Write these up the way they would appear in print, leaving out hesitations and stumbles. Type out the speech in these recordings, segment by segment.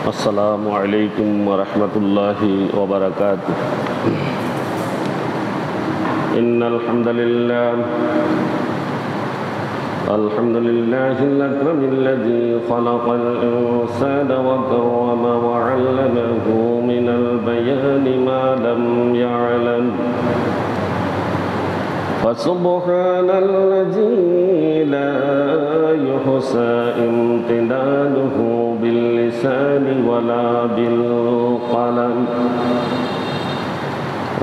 السلام عليكم ورحمة الله وبركاته. إن الحمد لله الأكرم الذي خلق الإنسان وكرم وعلمه من البيان ما لم يعلم، فسبحان الذي لا يحصى امتداده باللسان ولا بالقلم،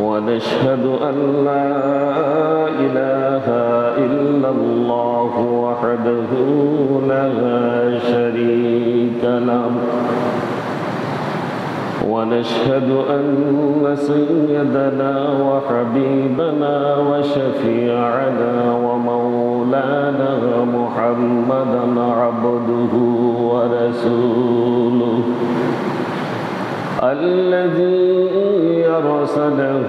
ونشهد أن لا إله إلا الله وحده لا شريك له، ونشهد أن سيدنا وحبيبنا وشفيعنا ومولانا محمدا عبده ورسوله الذي أرسله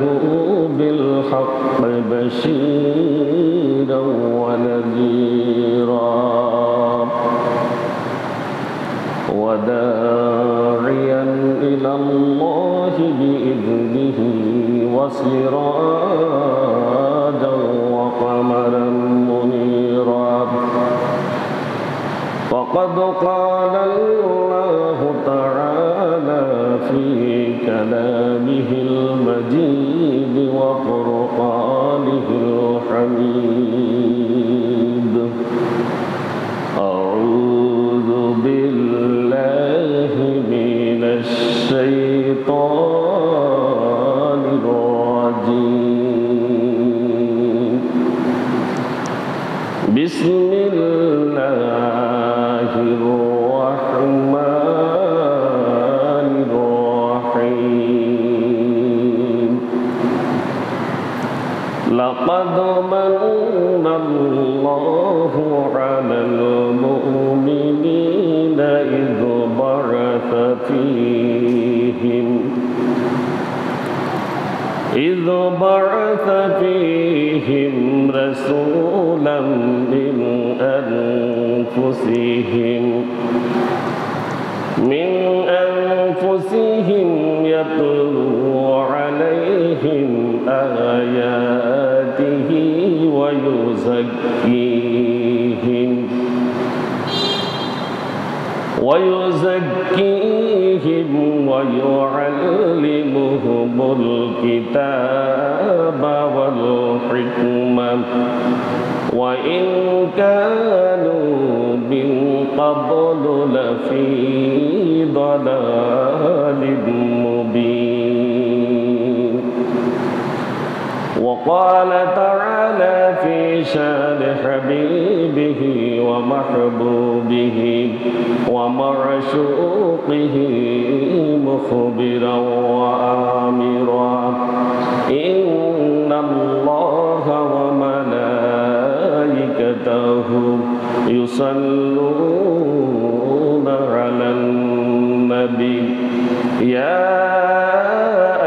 بالحق بشيرا ونذيرا وداعيا إلى الله بإذنه وسراجا وقمرا منيرا. فقد قال الله تعالى في كلامه المجيد وفرقانه الحميد: أعوذ بالله من الشيطان الرجيم. بسم الله الرحمن الرحيم. لقد من الله على المؤمنين إذ بعث فيهم رسولا من أنفسهم يتلو عليهم آياته ويزكيهم ويعلمهم الكتاب والحكمة وإن كانوا من قبل لفي ضلال مبين. وقال تعالى في شان حبيبه ومحبوبه ومعشوقه مخبرا وآمرا: إن الله وملائكته يصلون على النبي يا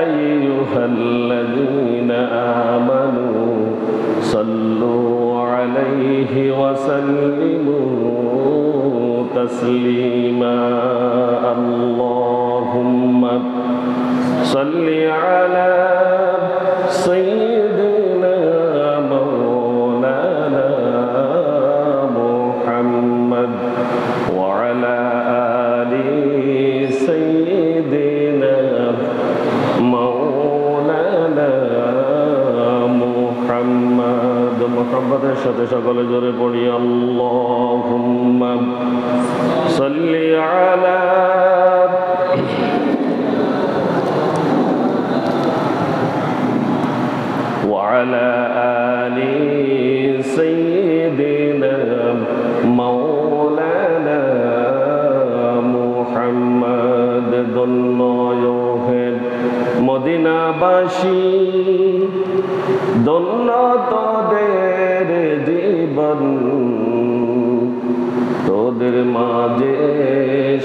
أيها الذين آمنوا صلوا عليه وسلموا تسليما. اللهم صل على سيدنا مولانا محمد وعلى آل سيدنا مولانا محمد। محبতের সাথে সকলে জোরে পড়ি আল্লাহুম্মা সাল্লি আলা وعلى آل سيدنا مولانا محمد। ধন্য মদিনাবাসী, ধন্য তোদের জীবন, তোদের মাঝে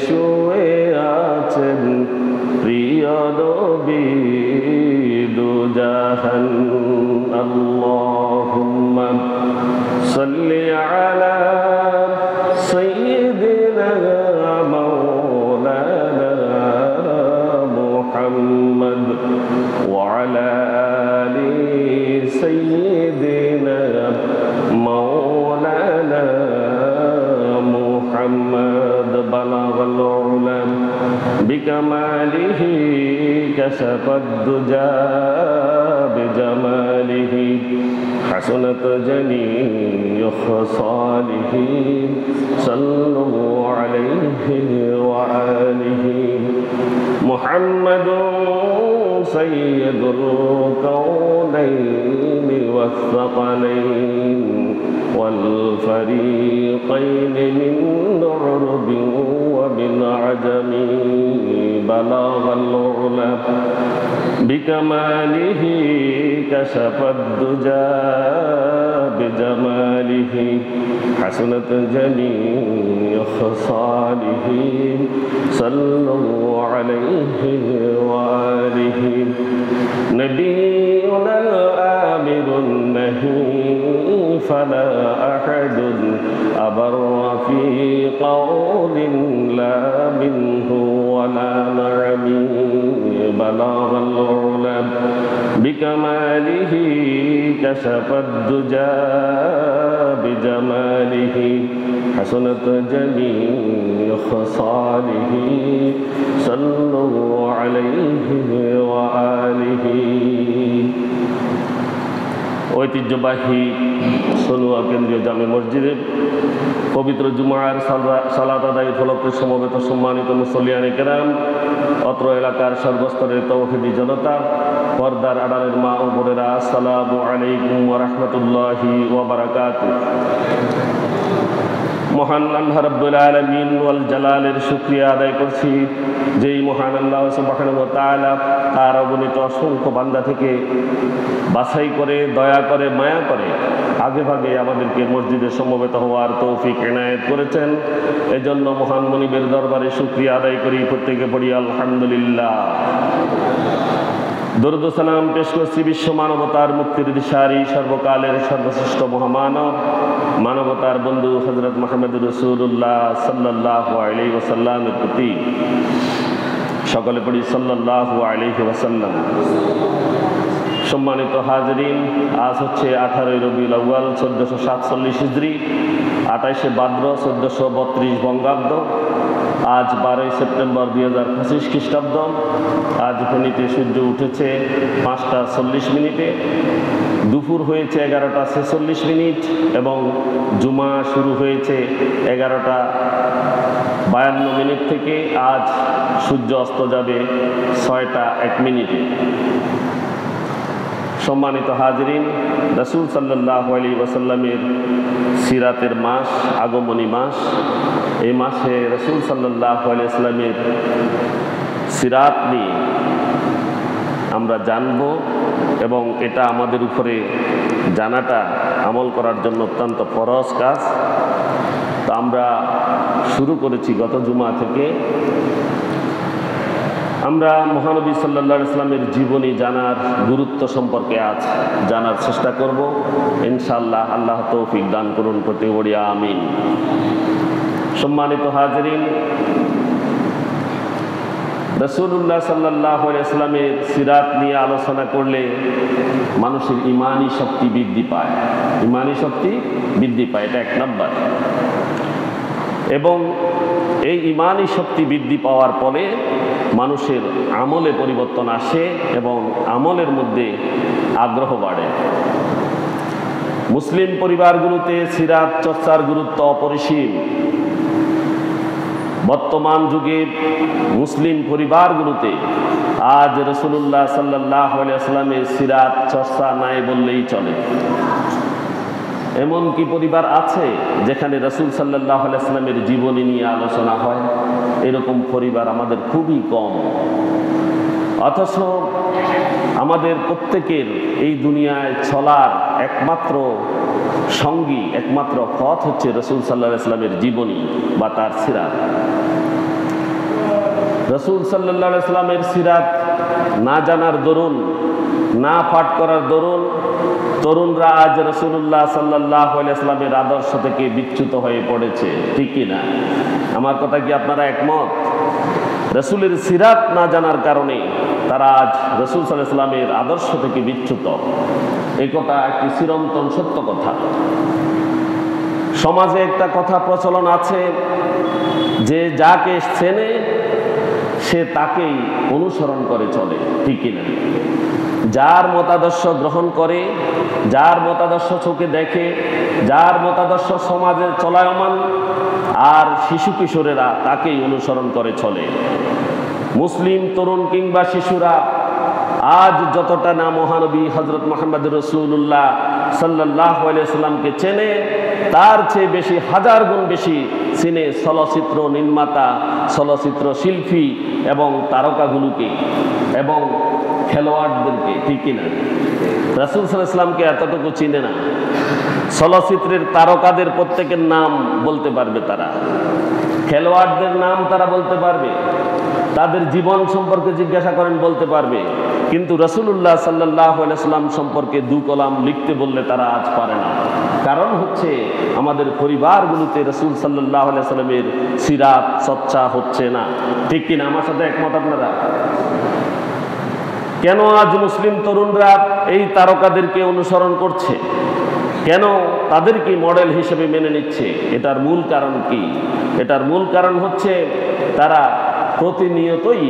শুয়ে আছেন প্রিয় নবী দুজাহান। আল্লাহুম্মা সাল্লি আলা সাইয়্যিদিনা মাওলানা العلا بكماله كشف الدجى بجماله حسنت جميع خصاله صلوا عليه وآله محمد سيد الكونين والثقلين والفريقين من عرب ومن عجم بلغ العلا بكماله كشف الدجى بجماله حسنت جميع خصاله صلوا عليه وآله نبينا الآمر النهي فلا أحد أبر في قول لا منه ولا نعم بلغ العلا بكماله كشف الدجى بجماله حسنت جميع خصاله صلوا عليه وآله ঐতিহ্যবাহী সনুয়া কেন্দ্রীয় জামে মসজিদে পবিত্র জুমার সালাত আদায় উপলক্ষে সমবেত সম্মানিত মুসল্লিয়ানে কেরাম, অত্র এলাকার সর্বস্তরের তৌহিদি জনতা, পর্দার আড়ালের মা ও বোনেরা, আসসালামু আলাইকুম ওয়া রাহমাতুল্লাহি ওয়া বারাকাতুহু। মহান আল্লাহ রাব্বুল আলামিন ওয়াল জালালের শুকরিয়া আদায় করছি, যেই মহান আল্লাহ সুবহানাহু ওয়া তাআলা তার অগণিত অসংখ্য বান্দা থেকে বাছাই করে, দয়া করে, মায়া করে আগে ভাগে আমাদেরকে মসজিদে সমবেত হওয়ার তৌফিক এনায়েত করেছেন। এজন্য মহান মনিবের দরবারে শুকরিয়া আদায় করি, প্রত্যেকে পড়ি আলহামদুলিল্লাহ। দরুদ ও সালাম পেশ করছি বিশ্ব মানবতার মুক্তির দিশারি, সর্বকালের সর্বশ্রেষ্ঠ মহামানব, মানবতার বন্ধু হযরত মুহাম্মদুর রাসূলুল্লাহ সাল্লাল্লাহু আলাইহি ওয়াসাল্লামের প্রতি। সকলে পড়ি সাল্লাল্লাহু আলাইহি ওয়াসাল্লাম। সম্মানিত হাজিরিন, আজ হচ্ছে 18 রবিউল আউয়াল 1447 হিজরি, 28 ভাদ্র 1432 বঙ্গাব্দ। আজ 12 সেপ্টেম্বর 2025 খ্রিস্টাব্দ। আজ ফেনীতে সূর্য উঠেছে 5:40 দুপুর হয়েছে 11:46 এবং জুমা শুরু হয়েছে 11:52 থেকে। আজ সূর্য অস্ত যাবে 6:01। সম্মানিত হাজিরিন, রাসূল সাল্লাল্লাহু আলাইহি ওয়াসাল্লামের সিরাতের মাস, আগমনী মাস। এই মাসে রাসূল সাল্লাল্লাহু আলাইহি ওয়াসাল্লামের সিরাত নিয়ে আমরা জানব এবং এটা আমাদের উপরে জানাটা আমল করার জন্য অত্যন্ত ফরজ কাজ। তো আমরা শুরু করেছি গত জুমা থেকে। আমরা মহানবী সাল্লাল্লাহু আলাইহি ওয়াসাল্লামের জীবনী জানার গুরুত্ব সম্পর্কে আজ জানার চেষ্টা করব ইনশাআল্লাহ। আল্লাহ তৌফিক দান করুন, প্রত্যেকে বলি আমিন। সম্মানিত হাজিরিন, রাসূলুল্লাহ সাল্লাল্লাহু আলাইহি ওয়াসাল্লামের সিরাত নিয়ে আলোচনা করলে মানুষের ঈমানি শক্তি বৃদ্ধি পায়। ঈমানি শক্তি বৃদ্ধি পায়, এটা 1 নম্বর। এবং এই ঈমানি শক্তি বৃদ্ধি পাওয়ার পরে মানুষের আমলে পরিবর্তন আসে এবং আমলের মধ্যে আগ্রহ বাড়ে। মুসলিম পরিবারগুলোতে সিরাত চর্চার গুরুত্ব অপরিসীম। বর্তমান যুগে মুসলিম পরিবারগুলোতে আজ রাসূলুল্লাহ সাল্লাল্লাহু আলাইহি ওয়াসাল্লামের সিরাত চর্চা নাই বললেই চলে। এমন কি পরিবার আছে যেখানে রাসূল সাল্লাল্লাহু আলাইহি ওয়াসাল্লামের জীবনী নিয়ে আলোচনা হয়? এরকম পরিবার আমাদের খুবই কম। অথচ আমাদের প্রত্যেকের এই দুনিয়ায় চলার একমাত্র সঙ্গী, একমাত্র পথ হচ্ছে রাসূল সাল্লাল্লাহু আলাইহি ওয়াসাল্লামের জীবনী বা তার সিরাত। রাসূল সাল্লাল্লাহু আলাইহি ওয়াসাল্লামের সিরাত না জানার দরুন, না পাঠ করার দরুন তরুণরা আজ রাসূলুল্লাহ সাল্লাল্লাহু আলাইহি ওয়াসাল্লামের আদর্শ থেকে বিচ্যুত হয়ে পড়েছে, ঠিক কি না? আমার কথা কি আপনারা একমত? রাসূলের সিরাত না জানার কারণে তারা আজ রাসূল সাল্লাল্লাহু আলাইহি ওয়াসাল্লামের আদর্শ থেকে বিচ্যুত। এই কথা একটি চিরন্তন সত্য কথা। সমাজে একটা কথা প্রচলন আছে যে যাকে চেনে সে তাকেই অনুসরণ করে চলে, ঠিক কিনা? যার মতাদর্শ গ্রহণ করে, যার মতাদর্শ চোখে দেখে, যার মতাদর্শ সমাজে চলায়মান, আর শিশু কিশোরেরা তাকেই অনুসরণ করে চলে। মুসলিম তরুণ কিংবা শিশুরা আজ যতটা না মহানবী হযরত মুহাম্মদ রাসূলুল্লাহ সাল্লাল্লাহু আলাইহি সাল্লামকে চেনে, তার চেয়ে বেশি, হাজার গুণ বেশি চিনে চলচ্চিত্র নির্মাতা, চলচ্চিত্র শিল্পী এবং তারকাগুলোকে এবং খেলোয়াড়দেরকে, ঠিক কিনা? রাসূল সাল্লাল্লাহু আলাইহি সাল্লামকে এতটুকু চিনে না। চলচ্চিত্রের তারকাদের প্রত্যেকের নাম বলতে পারবে তারা, খেলোয়াড়দের নাম তারা বলতে পারবে, তাদের জীবন সম্পর্কে জিজ্ঞাসা করেন বলতে পারবে, কিন্তু রাসূলুল্লাহ সাল্লাল্লাহু আলাইহি সাল্লাম সম্পর্কে দু কলাম লিখতে বললে তারা আজ পারে না। কারণ হচ্ছে আমাদের পরিবারগুলোতে রাসূল সাল্লাল্লাহু আলাইহি সাল্লামের সিরাত চর্চা হচ্ছে না, ঠিক কিনা? আমার সাথে একমত আপনারা? কেন আজ মুসলিম তরুণরা এই তারকাদেরকে অনুসরণ করছে? কেন তাদেরকে মডেল হিসেবে মেনে নিচ্ছে? এটার মূল কারণ কি? এটার মূল কারণ হচ্ছে তারা প্রতিনিয়তই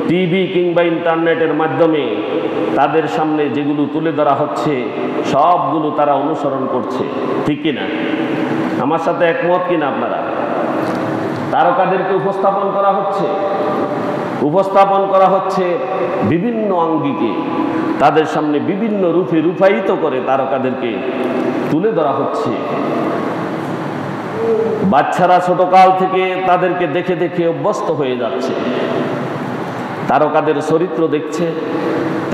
টিভি কিংবা ইন্টারনেটের মাধ্যমে তাদের সামনে যেগুলো তুলে ধরা হচ্ছে সবগুলো তারা অনুসরণ করছে, ঠিক কিনা? আমার সাথে একমত কিনা আপনারা? তারকাদেরকে উপস্থাপন করা হচ্ছে বিভিন্ন আঙ্গিকে, তাদের সামনে বিভিন্ন রূপে রূপায়িত করে তারকাদেরকে তুলে ধরা হচ্ছে। বাচ্চারা ছোটকাল থেকে তাদেরকে দেখে দেখে অভ্যস্ত হয়ে যাচ্ছে, তারকাদের চরিত্র দেখছে,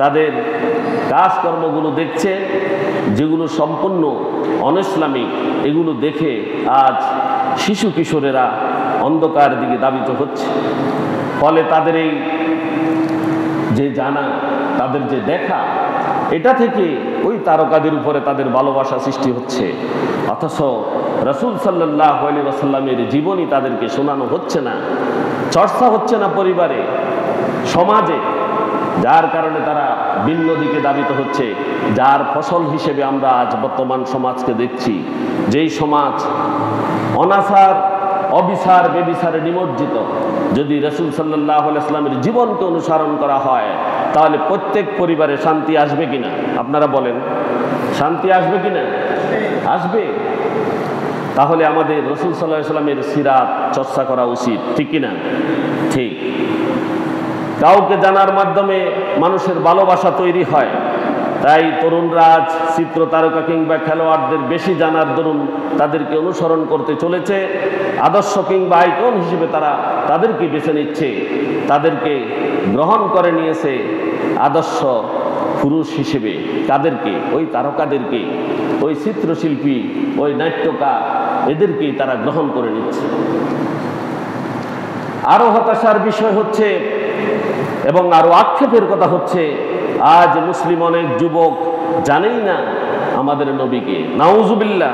তাদের কাজকর্মগুলো দেখছে, যেগুলো সম্পূর্ণ অনইসলামিক, এগুলো দেখে আজ শিশু কিশোরেরা অন্ধকার দিকে ধাবিত হচ্ছে। ফলে তাদের এই যে জানা, তাদের যে দেখা, এটা থেকে ওই তারকাদের উপরে তাদের ভালোবাসা সৃষ্টি হচ্ছে, অথচ রাসূল সাল্লাল্লাহু আলাইহি ওয়াসাল্লামের জীবনী তাদেরকে শোনানো হচ্ছে না, চর্চা হচ্ছে না পরিবারে, সমাজে, যার কারণে তারা ভিন্ন দিকে ধাবিত হচ্ছে। যার ফসল হিসেবে আমরা আজ বর্তমান সমাজকে দেখছি, যেই সমাজ অনাচার, অবিচার, বেবিচারে নিমজ্জিত। যদি রাসূল সাল্লাল্লাহু আলাইহি ওয়াসাল্লামের জীবনকে অনুসরণ করা হয়, তাহলে প্রত্যেক পরিবারে শান্তি আসবে কিনা? আপনারা বলেন, শান্তি আসবে কিনা? আসবে। তাহলে আমাদের রাসূল সাল্লাল্লাহু আলাইহি ওয়াসাল্লামের সিরাত চর্চা করা উচিত, ঠিক কিনা? ঠিক। কাউকে জানার মাধ্যমে মানুষের ভালোবাসা তৈরি হয়, তাই তরুণরা আজ চিত্র তারকা কিংবা খেলোয়াড়দের বেশি জানার দরুন তাদেরকে অনুসরণ করতে চলেছে, আদর্শ কিংবা আইকন হিসেবে তারা তাদেরকে বেছে নিচ্ছে, তাদেরকে গ্রহণ করে নিয়েছে আদর্শ পুরুষ হিসেবে। কাদেরকে? ওই তারকাদেরকে, ওই চিত্রশিল্পী, ওই নাট্যকার, এদেরকেই তারা গ্রহণ করে নিচ্ছে। আরো হতাশার বিষয় হচ্ছে এবং আরো আক্ষেপের কথা হচ্ছে, আজ মুসলিম অনেক যুবক জানেই না আমাদের নবীকে, নাউজুবিল্লাহ,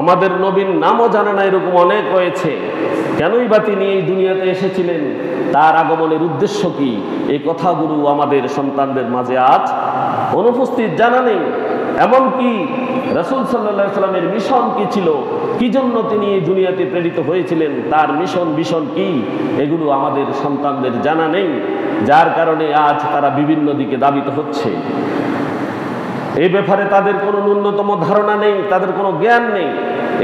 আমাদের নবীর নামও জানে না, এরকম অনেক রয়েছে। কেনই বা তিনি এই দুনিয়াতে এসেছিলেন, তার আগমনের উদ্দেশ্য কি, এই কথাগুলো আমাদের সন্তানদের মাঝে আজ অনুপস্থিত, জানা নেই। এমনকি রাসূল সাল্লাল্লাহু আলাইহি ওয়াসাল্লামের মিশন কি ছিল, কি জন্য তিনি এই দুনিয়াতে প্রেরিত হয়েছিলেন, তার মিশন কি, এগুলো আমাদের সন্তানদের জানা নেই, যার কারণে আজ তারা বিভিন্ন দিকে ধাবিত হচ্ছে। এই ব্যাপারে তাদের কোনো ন্যূনতম ধারণা নেই, তাদের কোনো জ্ঞান নেই।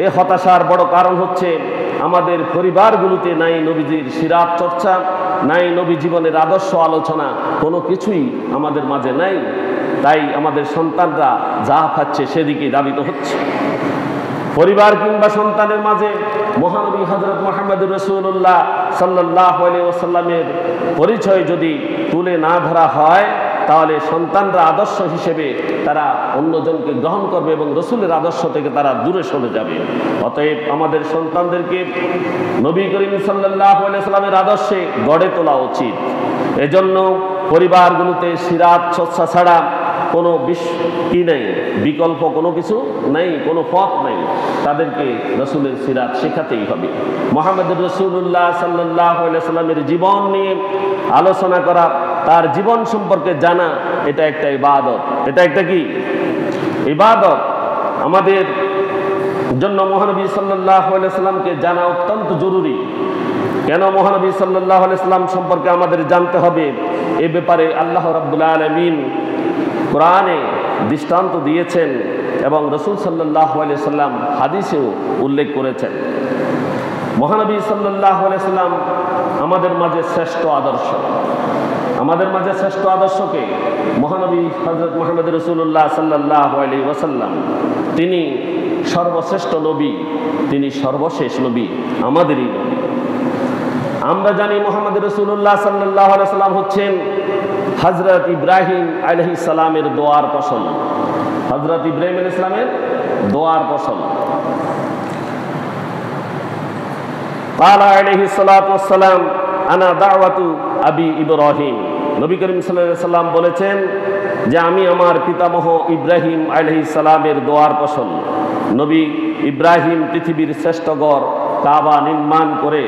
এই হতাশার বড় কারণ হচ্ছে আমাদের পরিবারগুলোতে নাই নবীজির সিরাত চর্চা, নাই নবী জীবনের আদর্শ আলোচনা, কোনো কিছুই আমাদের মাঝে নাই। তাই আমাদের সন্তানরা যা পাচ্ছে সেদিকে ধাবিত হচ্ছে। পরিবার কিংবা সন্তানের মাঝে মহানবী হযরত মুহাম্মদ রাসূলুল্লাহ সাল্লাল্লাহু আলাইহি ওয়াসাল্লামের পরিচয় যদি তুলে না ধরা হয়, তাহলে সন্তানরা আদর্শ হিসেবে তারা অন্যজনকে গ্রহণ করবে এবং রসুলের আদর্শ থেকে তারা দূরে সরে যাবে। অতএব আমাদের সন্তানদেরকে নবী করিম সাল্লাল্লাহু আলাইহি ওয়াসাল্লামের আদর্শে গড়ে তোলা উচিত। এজন্য পরিবারগুলোতে সিরাত চর্চা ছাড়া কোনো কি নেই, বিকল্প কোনো কিছু নাই, কোনো পথ নাই। তাদেরকে রসুলের সিরাত শেখাতেই হবে। মুহাম্মদ রাসূলুল্লাহ সাল্লাল্লাহু আলাইহি ওয়াসাল্লামের জীবন নিয়ে আলোচনা করা, তার জীবন সম্পর্কে জানা, এটা একটা ইবাদত। এটা একটা কি ইবাদত? আমাদের জন্য মহানবী সাল্লাল্লাহু আলাইহি সাল্লামকে জানা অত্যন্ত জরুরি। কেন মহানবী সাল্লাল্লাহু আলাইহি সাল্লাম সম্পর্কে আমাদের জানতে হবে? এ ব্যাপারে আল্লাহ রাব্বুল আলামিন কোরআনে দৃষ্টান্ত দিয়েছেন এবং রাসূল সাল্লাল্লাহু আলাইহি সাল্লাম হাদিসেও উল্লেখ করেছেন। মহানবী সাল্লাল্লাহু আলাইহি সাল্লাম আমাদের মাঝে শ্রেষ্ঠ আদর্শ। আমাদের মাঝে শ্রেষ্ঠ আদর্শকে মহানবী হযরত মুহাম্মদ রাসূলুল্লাহ সাল্লাল্লাহু আলাইহি ওয়াসাল্লাম, তিনি সর্বশ্রেষ্ঠ নবী, তিনি সর্বশেষ নবী, আমাদেরই নবী। আমরা জানি মুহাম্মদ রাসূলুল্লাহ সাল্লাল্লাহু আলাইহি ওয়াসাল্লাম হচ্ছেন হযরত ইব্রাহিম আলাইহিস সালামের দোয়ার ফসল। হযরত ইব্রাহিম আলাইহিস সালামের দোয়ার ফসল। قال عليه الصلاة والسلام আনা দাওয়াতু আবি ইব্রাহিম। নবী করিম সাল্লাল্লাহু আলাইহি সাল্লাম বলেছেন যে আমি আমার পিতামহ ইব্রাহিম আলাইহিস সালামের দোয়ার ফসল। নবী ইব্রাহিম পৃথিবীর শ্রেষ্ঠ গড় কাবা নির্মাণ করে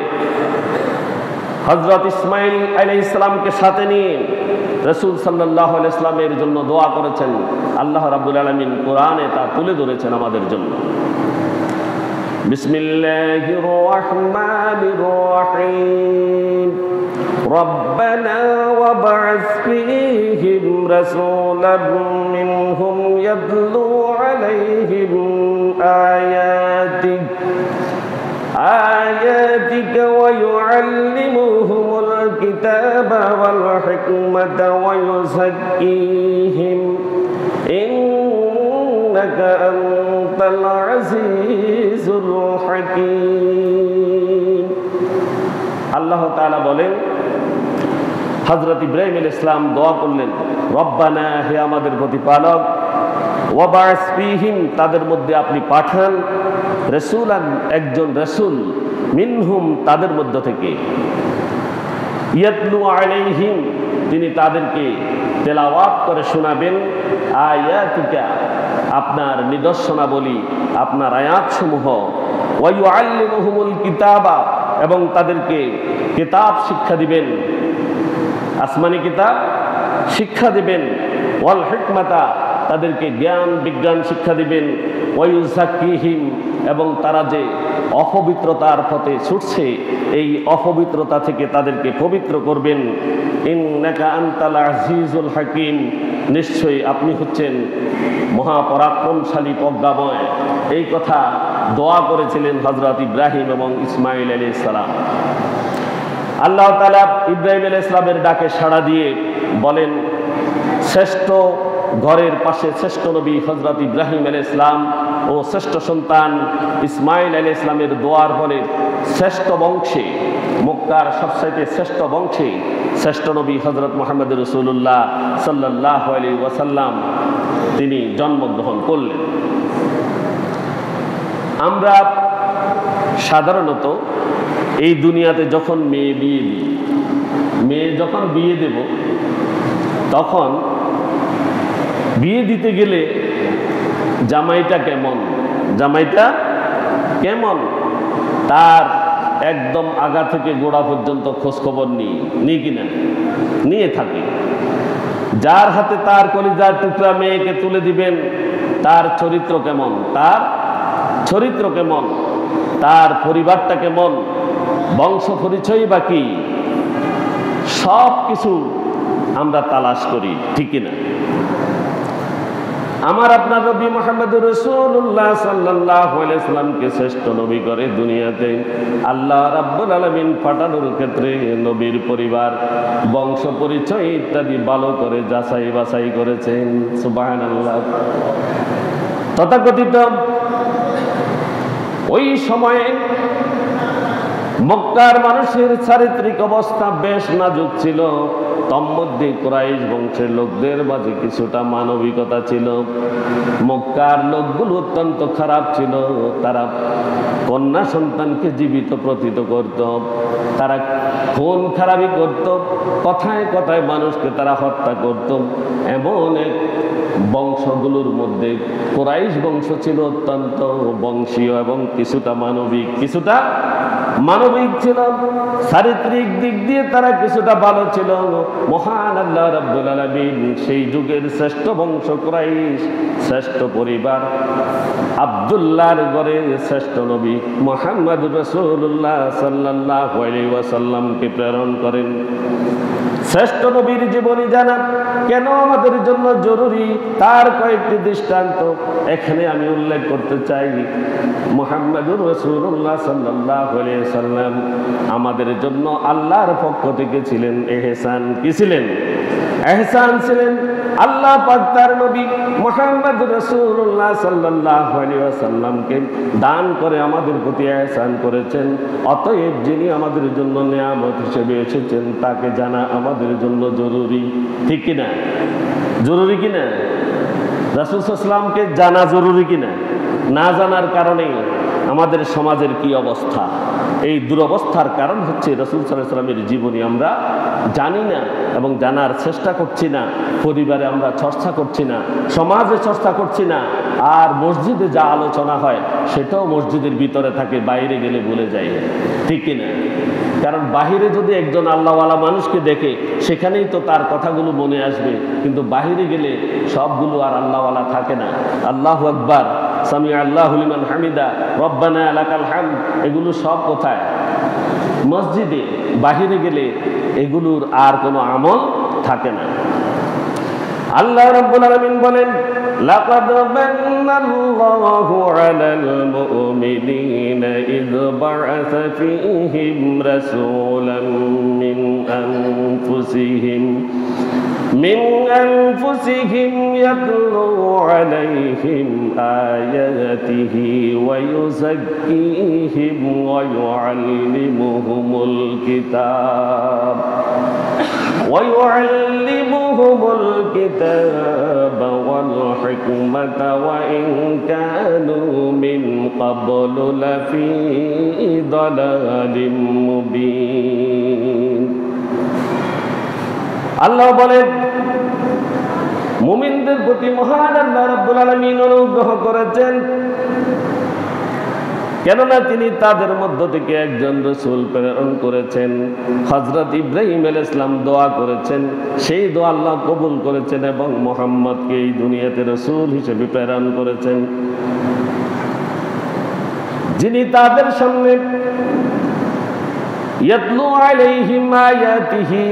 হযরত ইসমাইল আলাইহিস সালামকে সাথে নিয়ে রাসূল সাল্লাল্লাহু আলাইহি সাল্লামের জন্য দোয়া করেছেন। আল্লাহ রাব্বুল আলামিন কোরআনে তা তুলে ধরেছেন আমাদের জন্য। বিসমিল্লাহির রহমানির রহিম। রব্বানা ওয়াবআস ফীহিম রাসূলাম মিনহুম ইয়াতলু আলাইহিম آياتك ويعلمهم الكتاب والحكمة ويزكيهم إنك أنت العزيز الحكيم। আল্লাহ তাআলা বলেন, হযরত ইব্রাহিম আলাইহিস সালাম দোয়া করলেন, রব্বানা, হে আমাদের প্রতিপালক, ওয়াবআস ফীহিম, তাদের মধ্যে আপনি পাঠান, রাসূলান, একজন রাসূল, মিনহুম, তাদের মধ্য থেকে, ইয়াতলু আলাইহিম, তিনি তাদেরকে তেলাওয়াত করে শোনাবেন, আয়াতিকা, আপনার নিদর্শনাবলী, আপনার আয়াতসমূহ, ওয়া ইউআল্লিমুহুমুল কিতাবা, এবং তাদেরকে কিতাব শিক্ষা দিবেন, আসমানি কিতাব শিক্ষা দিবেন, ওয়াল হিকমাতা, তাদেরকে জ্ঞান বিজ্ঞান শিক্ষা দিবেন, ওয়া ইউযাক্কিহিম, এবং তারা যে অপবিত্রতার পথে ছুটছে এই অপবিত্রতা থেকে তাদেরকে পবিত্র করবেন। ইন্নাকা আনতাল আজিজুল হাকিম, নিশ্চয়ই আপনি হচ্ছেন মহাপরাক্রমশালী, প্রজ্ঞাময়। এই কথা দোয়া করেছিলেন হযরত ইব্রাহিম এবং ইসমাইল আলাইহিস সালাম। আল্লাহ তাআলা ইব্রাহিম আলাইহিস সালামের ডাকে সাড়া দিয়ে বলেন, শ্রেষ্ঠ ঘরের পাশে শ্রেষ্ঠ নবী হযরত ইব্রাহিম আলাইহিস সালাম ও শ্রেষ্ঠ সন্তান ইসমাইল আলাইহিস সালামের দোয়ার ফলে শ্রেষ্ঠ বংশে, মক্কার সবচাইতে শ্রেষ্ঠ বংশে শ্রেষ্ঠ নবী হযরত মুহাম্মদ রাসূলুল্লাহ সাল্লাল্লাহু আলাইহি ওয়াসাল্লাম তিনি জন্মগ্রহণ করলেন। আমরা সাধারণত এই দুনিয়াতে যখন মেয়ে যখন বিয়ে দেব, তখন বিয়ে দিতে গেলে জামাইটা কেমন তার একদম আগা থেকে গোড়া পর্যন্ত খোঁজখবর নিই কিনা, নিয়ে থাকি। যার হাতে তার কলিজার টুকরা মেয়েকে তুলে দিবেন, তার চরিত্র কেমন, তার পরিবারটা কেমন, বংশ পরিচয় বা কি, সব কিছু আমরা তালাশ করি, ঠিক কিনা? আমার আপনার নবী মুহাম্মদুর রাসূলুল্লাহ সাল্লাল্লাহু আলাইহি সাল্লামকে শ্রেষ্ঠ নবী করে দুনিয়াতে আল্লাহ রাব্বুল আলামিন পাঠানোর ক্ষেত্রে নবীর পরিবার, বংশ পরিচয় ইত্যাদি ভালো করে যাচাই বাছাই করেছেন। সুবহানাল্লাহ। তথাকথিত ওই সময়ে মক্কার মানুষের চারিত্রিক অবস্থা বেশ নাজুক ছিল। তন্মধ্যে কুরাইশ বংশের লোকদের মাঝে কিছুটা মানবিকতা ছিল। মক্কার লোকগুলো অত্যন্ত খারাপ ছিল। তারা কন্যা সন্তানকে জীবিত প্রতীত করত, তারা খুন খারাপি করত, কথায় কথায় মানুষকে তারা হত্যা করত। এমন এক বংশগুলোর মধ্যে কুরাইশ বংশ ছিল অত্যন্ত বংশীয় এবং কিছুটা মানবিক ছিল। চারিত্রিক দিক দিয়ে তারা কিছুটা ভালো ছিল। মহান আল্লাহ রাব্বুল আলামিন সেই যুগের শ্রেষ্ঠ বংশ কুরাইশ, শ্রেষ্ঠ পরিবার আব্দুল্লাহর ঘরে শ্রেষ্ঠ নবী মুহাম্মদুর রাসূলুল্লাহ সাল্লাল্লাহু আলাইহি ওয়াসাল্লামকে প্রেরণ করেন। শ্রেষ্ঠ নবীর জীবনী জানা কেন আমাদের জন্য জরুরি তার কয়েকটি দৃষ্টান্ত এখানে আমি উল্লেখ করতে চাই। মুহাম্মদুর রাসূলুল্লাহ সাল্লাল্লাহু আলাইহি ওয়াসাল্লাম আমাদের জন্য আল্লাহর পক্ষ থেকে ছিলেন ইহসান। কি ছিলেন? ইহসান ছিলেন। আল্লাহ পাক তার নবী মুহাম্মদুর রাসূলুল্লাহ সাল্লাল্লাহু আলাইহি ওয়াসাল্লামকে দান করে আমাদের প্রতি ইহসান করেছেন। অতএব যিনি আমাদের জন্য নিয়ামত হিসেবে এসেছেন তাকে জানা আমাদের জন্য জরুরি। ঠিক কিনা? জরুরি কিনা? রাসূল সাল্লাল্লাহু আলাইহি ওয়াসাল্লামকে জানা জরুরি কিনা? না জানার কারণে আমাদের সমাজের কি অবস্থা? এই দুরবস্থার কারণ হচ্ছে রাসূল সাল্লাল্লাহু আলাইহি ওয়াসাল্লামের জীবনী আমরা জানি না এবং জানার চেষ্টা করছি না। পরিবারে আমরা চর্চা করছি না, সমাজে চর্চা করছি না, আর মসজিদে যা আলোচনা হয় সেটাও মসজিদের ভিতরে থাকে, বাইরে গেলে ভুলে যাই। ঠিক কিনা? কারণ বাহিরে যদি একজন আল্লাহওয়ালা মানুষকে দেখে সেখানেই তো তার কথাগুলো মনে আসবে, কিন্তু বাহিরে গেলে সবগুলো আর আল্লাহওয়ালা থাকে না। আল্লাহু আকবার, সামি আল্লাহু লিমান হামিদা, রব্বানা লাকাল হামদ, এগুলো সব কোথায়? মসজিদে। বাহিরে গেলে এগুলোর আর কোনো আমল থাকে না। আল্লাহ রাব্বুল আলামিন বলেন, লাকাদ মান্নাল্লাহু আলাল মুমিনিনা ইয বা'আসা ফীহিম রাসূলান মিন আনফুসিহিম ইয়াতলু আলাইহিম আয়াতিহি ওয়া ইউযাক্কিহিম ওয়া ইউআল্লিমুহুমুল কিতাবা ওয়াল হিকমাতা ওয়া ইন কানু মিন ক্বাবলু লাফী দালালিম মুবিন। আল্লাহ বলেন, মুমিনদের প্রতি মহান আল্লাহ রাব্বুল আলামিন অনুগ্রহ করেছেন, কেননা তিনি তাদের মধ্য থেকে একজন রাসূল প্রেরণ করেছেন। হযরত ইব্রাহিম আলাইহিস সালাম দোয়া করেছেন, সেই দোয়া আল্লাহ কবুল করেছেন এবং মুহাম্মদকে এই দুনিয়াতে রাসূল হিসেবে প্রেরণ করেছেন, যিনি তাদের সামনে ইয়াতলু আলাইহিম আয়াতিহি,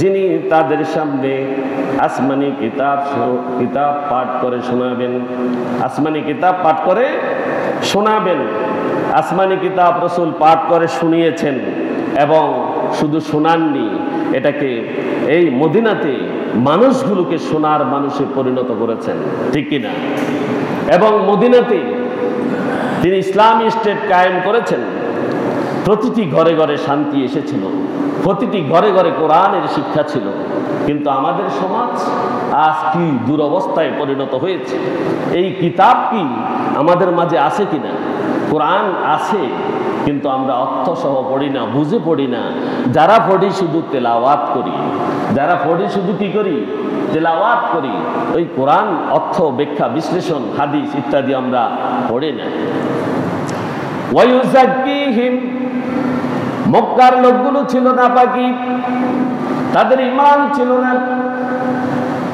যিনি তাদের সামনে আসমানি কিতাব পাঠ করে শোনাবেন। আসমানি কিতাব পাঠ করে শোনাবেন। আসমানি কিতাব রাসূল পাঠ করে শুনিয়েছেন এবং শুধু শোনাননি, এটাকে এই মদিনাতে মানুষগুলোকে শোনার মানুষে পরিণত করেছেন। ঠিক কিনা? এবং মদিনাতে তিনি ইসলামী স্টেট কায়েম করেছেন। প্রতিটি ঘরে ঘরে শান্তি এসেছিল, প্রতিটি ঘরে ঘরে কোরআনের শিক্ষা ছিল। কিন্তু আমাদের সমাজ আজ কি দুরবস্থায় পরিণত হয়েছে। এই কিতাব কি আমাদের মাঝে আছে কিনা? কোরআন আছে, কিন্তু আমরা অর্থসহ পড়ি না, বুঝে পড়ি না। যারা পড়ি শুধু তেলাওয়াত করি, যারা পড়ি শুধু কি করি? তেলাওয়াত করি। ওই কোরআন অর্থ, ব্যাখ্যা, বিশ্লেষণ, হাদিস ইত্যাদি আমরা পড়ি না। ওয়া ইউযাক্কিহিম, মক্কার লোকগুলো ছিল নাপাকি, তাদের ঈমান ছিল না,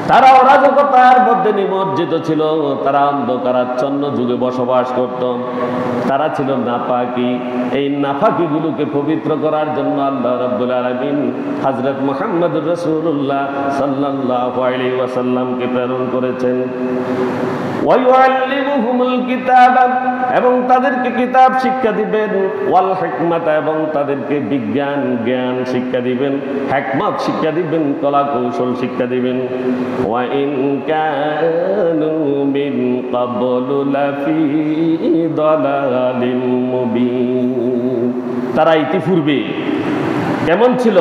তারা অরাজকতার মধ্যে নিমজ্জিত ছিল, তারা অন্ধকারাচ্ছন্ন যুগে বসবাস করত, তারা ছিল নাপাকি। এই নাপাকিগুলোকে পবিত্র করার জন্য আল্লাহ রাব্বুল আলামিন হযরত মুহাম্মদুর রাসূলুল্লাহ সাল্লাল্লাহু আলাইহি ওয়াসাল্লামকে প্রেরণ করেছেন। ওয়া ইউআল্লিমুহুমুল কিতাবা, এবং তাদেরকে কিতাব শিক্ষা দিবেন, ওয়াল হিকমাতা, এবং তাদেরকে বিজ্ঞান জ্ঞান শিক্ষা দিবেন, হিকমত শিক্ষা দিবেন, কলা কৌশল শিক্ষা দিবেন। ওয়া ইন কানু মিন ক্বাবলু লাফী দালালিম মুবিন, তারা ইতিপূর্বে কেমন ছিল?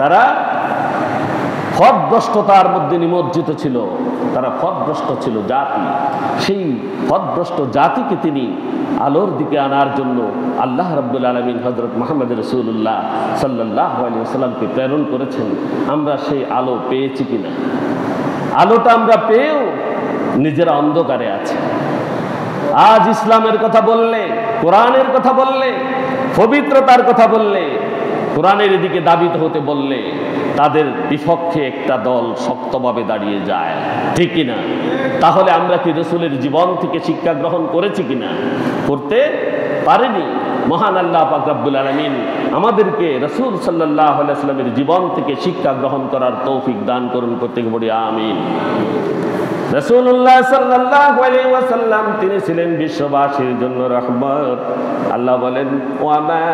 তারা পথভ্রষ্টতার মধ্যে নিমজ্জিত ছিল, তারা পথভ্রষ্ট ছিল জাতি। সেই পথভ্রষ্ট জাতিকে তিনি আলোর দিকে আনার জন্য আল্লাহ রাব্বুল আলামিন হযরত মুহাম্মদ রাসূলুল্লাহ সাল্লাল্লাহু আলাইহি ওয়াসাল্লামকে প্রেরণ করেছেন। আমরা সেই আলো পেয়েছি কিনা? আলোটা আমরা পেয়েও নিজেরা অন্ধকারে আছে। আজ ইসলামের কথা বললে, কোরআনের কথা বললে, পবিত্রতার কথা বললে, কোরআনের দিকে দাবিত হতে বললে তাদের বিপক্ষে একটা দল শক্তভাবে দাঁড়িয়ে যায়, ঠিক কিনা? তাহলে আমরা কি রাসূলের জীবন থেকে শিক্ষা গ্রহণ করেছি কিনা? করতে পারিনি। মহান আল্লাহ পাক রব্বুল আলামিন আমাদেরকে রাসূল সাল্লাল্লাহু আলাইহি ওয়াসাল্লামের জীবন থেকে শিক্ষা গ্রহণ করার তৌফিক দান করুন, প্রত্যেক বলি আমিন। রাসূলুল্লাহ সাল্লাল্লাহু আলাইহি ওয়াসাল্লাম তিনি ছিলেন বিশ্ববাসীর জন্য রহমত। আল্লাহ বলেন, ওয়া মা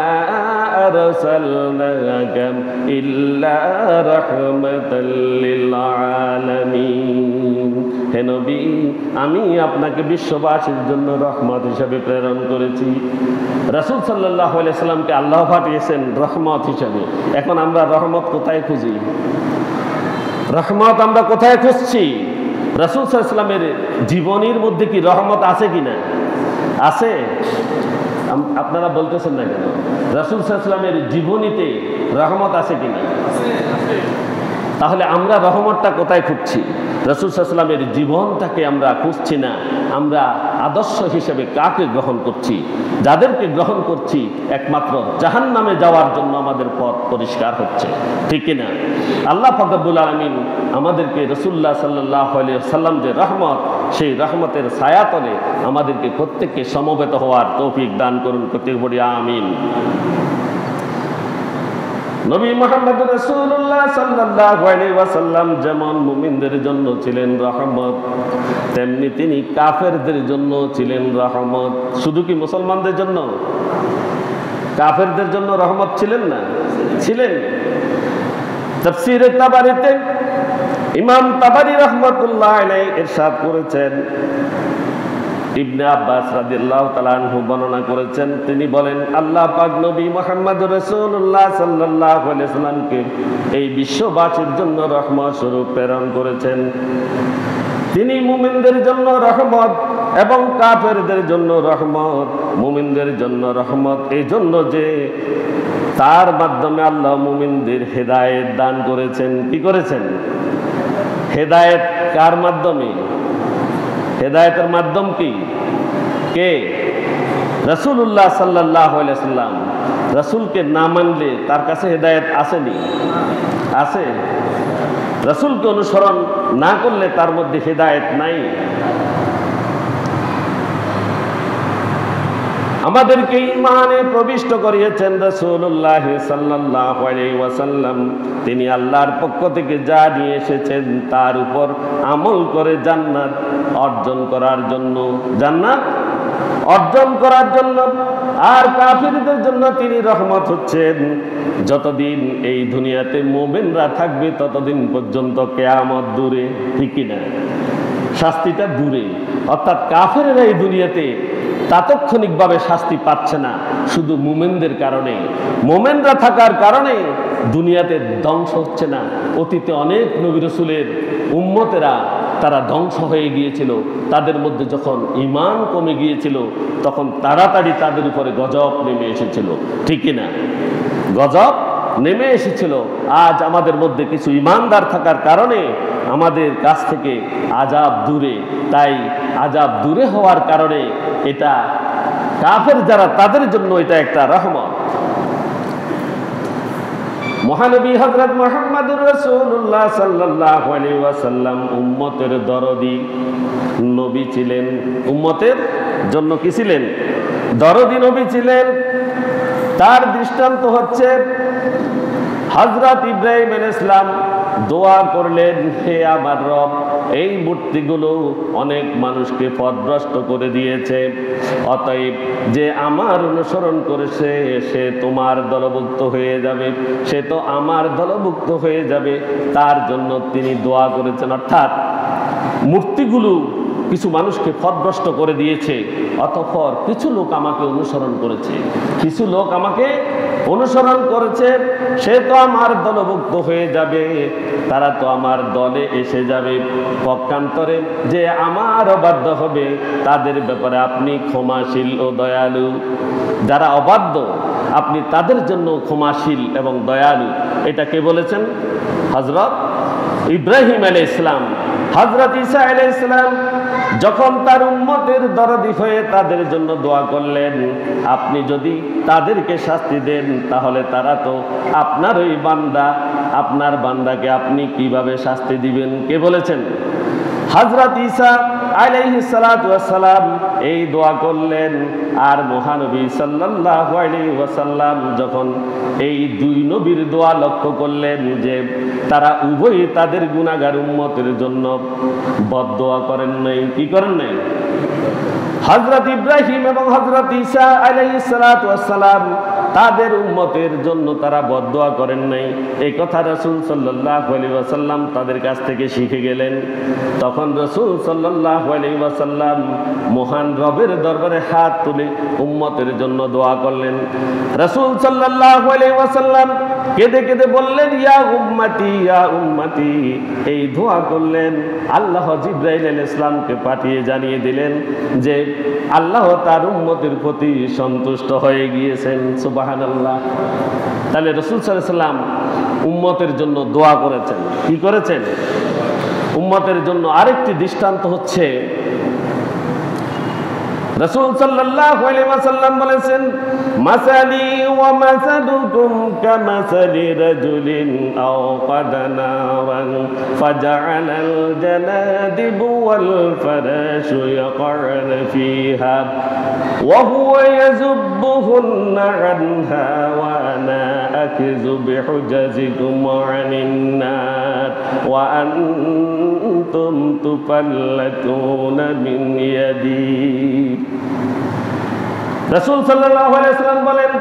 আরসালনাকা ইল্লা রাহমাতাল লিল আলামিন। হে নবী, আমি আপনাকে বিশ্ববাসীর জন্য রহমত হিসেবে প্রেরণ করেছি। রাসূল সাল্লাল্লাহু আলাইহি ওয়াসাল্লামকে আল্লাহ পাঠিয়েছেন রহমত হিসেবে। এখন আমরা রহমত কোথায় খুঁজি? রহমত আমরা কোথায় খুঁজছি? রাসূল সাল্লাল্লাহু আলাইহি ওয়াসাল্লামের জীবনীর মধ্যে কি রহমত আছে কিনা? আছে? আপনারা বলতেছেন না কেন? রাসূল সাল্লাল্লাহু আলাইহি ওয়াসাল্লামের জীবনীতে রহমত আছে কিনা? তাহলে আমরা রহমতটা কোথায় খুঁজছি? রাসূল সাল্লাল্লাহু আলাইহি ওয়াসাল্লামের জীবনটাকে আমরা খুঁজছি না। আমরা আদর্শ হিসেবে কাকে গ্রহণ করছি? যাদেরকে গ্রহণ করছি একমাত্র জাহান্নামে যাওয়ার জন্য আমাদের পথ পরিষ্কার হচ্ছে, ঠিক কিনা? আল্লাহ পাক রব্বুল আলামিন আমাদেরকে রাসূলুল্লাহ সাল্লাল্লাহু আলাইহি ওয়াসাল্লাম যে রহমত, সেই রহমতের ছায়াতলে আমাদেরকে প্রত্যেককে সমবেত হওয়ার তৌফিক দান করুন, প্রত্যেক বলি আমিন। নবী মুহাম্মদ রাসূলুল্লাহ সাল্লাল্লাহু আলাইহি ওয়াসাল্লাম যেমন মুমিনদের জন্য ছিলেন রহমত, তেমনি তিনি কাফেরদের জন্য ছিলেন রহমত। শুধু কি মুসলমানদের জন্য? কাফেরদের জন্য রহমত ছিলেন না? ছিলেন। তাফসীরে তাবারিতে ইমাম তাবারি রাহমাতুল্লাহ আলাইহি ইরশাদ করেছেন, ইবনে আব্বাস রাদিয়াল্লাহু তাআলা আনহু বর্ণনা করেছেন, তিনি বলেন, আল্লাহ পাক নবী মুহাম্মদ রাসূলুল্লাহ সাল্লাল্লাহু আলাইহি ওয়াসাল্লামকে এই বিশ্ববাসীর জন্য রহমত স্বরূপ প্রেরণ করেছেন। তিনি মুমিনদের জন্য রহমত এবং কাফেরদের জন্য রহমত। মুমিনদের জন্য রহমত এই জন্য যে তার মাধ্যমে আল্লাহ মুমিনদের হেদায়েত দান করেছেন। কি করেছেন? হেদায়েত কার মাধ্যমে? হেদায়েতের মাধ্যম কি? কে? রাসূলুল্লাহ সাল্লাল্লাহু আলাইহি ওয়াসাল্লাম। রাসূলকে না মানলে তার কাছে হেদায়েত আসেনি? আছে। রাসূলকে অনুসরণ না করলে তার মধ্যে হেদায়েত নাই। আমাদেরকে ঈমানে প্রবিষ্ট করিয়েছেন রাসূলুল্লাহ সাল্লাল্লাহু আলাইহি ওয়াসাল্লাম। তিনি আল্লাহর পক্ষ থেকে যা নিয়ে এসেছেন তার উপর আমল করে জান্নাত অর্জন করার জন্য, জান্নাত অর্জন করার জন্য। আর কাফিরদের জন্য তিনি রহমত হচ্ছেন। যতদিন এই দুনিয়াতে মুমিনরা থাকবে ততদিন পর্যন্ত কিয়ামত দূরে, ঠিক কিনা? শাস্তিটা দূরে। অর্থাৎ কাফেররা এই দুনিয়াতে তাৎক্ষণিকভাবে শাস্তি পাচ্ছে না, শুধু মুমিনদের কারণে। মুমিনরা থাকার কারণে দুনিয়াতে ধ্বংস হচ্ছে না। অতীতে অনেক নবী রাসূলের উম্মতেরা তারা ধ্বংস হয়ে গিয়েছিল। তাদের মধ্যে যখন ঈমান কমে গিয়েছিল তখন তাড়াতাড়ি তাদের উপরে গজব নেমে এসেছিল, ঠিক কিনা? গজব নেমে এসেছিল। আজ আমাদের মধ্যে কিছু ঈমানদার থাকার কারণে আমাদের কাছ থেকে আযাব দূরে। তাই আযাব দূরে হওয়ার কারণে এটা কাফের যারা তাদের জন্য এটা একটা রহমত। মহানবী হযরত মুহাম্মদুর রাসূলুল্লাহ সাল্লাল্লাহু আলাইহি ওয়াসাল্লাম উম্মতের দরদি নবী ছিলেন। উম্মতের জন্য কি ছিলেন? দরদি নবী ছিলেন। তার দৃষ্টান্ত হচ্ছে হযরত ইব্রাহিম আলাইহিস সালাম দোয়া করলেন, হে আমার রব, এই মূর্তিগুলো অনেক মানুষকে পথভ্রষ্ট করে দিয়েছে, অতএব যে আমার অনুসরণ করেছে সে তোমার দলভুক্ত হয়ে যাবে, সে তো আমার দলভুক্ত হয়ে যাবে। তার জন্য তিনি দোয়া করেছেন। অর্থাৎ মূর্তিগুলো কিছু মানুষকে পথভ্রষ্ট করে দিয়েছে, অতঃপর কিছু লোক আমাকে অনুসরণ করেছে, কিছু লোক আমাকে অনুসরণ করেছে, সে তো আমার দলভুক্ত হয়ে যাবে, তারা তো আমার দলে এসে যাবে। পক্ষান্তরে যে আমার অবাধ্য হবে তাদের ব্যাপারে আপনি ক্ষমাশীল ও দয়ালু। যারা অবাধ্য আপনি তাদের জন্য ক্ষমাশীল এবং দয়ালু। এটা কে বলেছেন? হযরত ইব্রাহিম আলাইহিস সালাম হযরত ঈসা আলাইহিস সালাম যখন তার উম্মতের দরদি হয়ে তাদের জন্য দোয়া করলেন, আপনি যদি তাদেরকে শাস্তি দেন তাহলে তারা তো আপনারই বান্দা, আপনার বান্দাকে আপনি কিভাবে শাস্তি দিবেন? কে বলেছেন? হযরত ঈসা আলাইহিস সালাতু ওয়াস সালাম এই দোয়া করলেন। আর মহানবী সাল্লাল্লাহু আলাইহি ওয়াসাল্লাম যখন এই দুই নবীর দোয়া লক্ষ্য করলেন যে তারা উভয়ই তাদের গুনাহগার উম্মতের জন্য বদদোয়া করেন নাই, কি করেন নাই? হযরত ইব্রাহিম এবং হযরত ঈসা আলাইহিস সালাতু ওয়াস সালাম তাদের উম্মতের জন্য তারা বদদোয়া করেন নাই, এই কথা রাসূল সাল্লাল্লাহু আলাইহি ওয়াসাল্লাম তাদের কাছ থেকে শিখে গেলেন। তখন রাসূল সাল্লাল্লাহু আলাইহি ওয়াসাল্লাম মহান রবের দরবারে হাত তুলে উম্মতের জন্য দোয়া করলেন। রাসূল সাল্লাল্লাহু আলাইহি ওয়াসাল্লাম কেঁদে কেঁদে বললেন, ইয়া উম্মতি ইয়া উম্মতি। এই দোয়া করলেন। আল্লাহ জিবরাইল আলাইহিস সালামকে পাঠিয়ে জানিয়ে দিলেন যে আল্লাহ তার উম্মতের প্রতি সন্তুষ্ট হয়ে গিয়েছেন। সুবহানাল্লাহ। তাহলে রাসূল সাল্লাল্লাহু আলাইহি ওয়াসাল্লাম উম্মতের জন্য দোয়া করেছেন। কি করেছেন? উম্মতের জন্য আরেকটি দৃষ্টান্ত হচ্ছে রাসূল সাল্লাল্লাহু আলাইহি ওয়াসাল্লাম বলেছেন, মাসালি ওয়া মাসালুকুম কামাসালি রাজুলিন আওকাদা নারান ফাজআলাল জানাদিবু ওয়াল ফারাশু ইয়াকউনা ফিহা ওয়া হুয়া ইয়াযুবুহুন্না আনহা ওয়া আনা আকিযু বিহুজাজিকুম আনিন নার ওয়া আনতুম তুফাল্লাতুনা মিন ইয়াদি। রাসূল সাল্লাল্লাহু আলাইহি ওয়াসাল্লাম বলেন,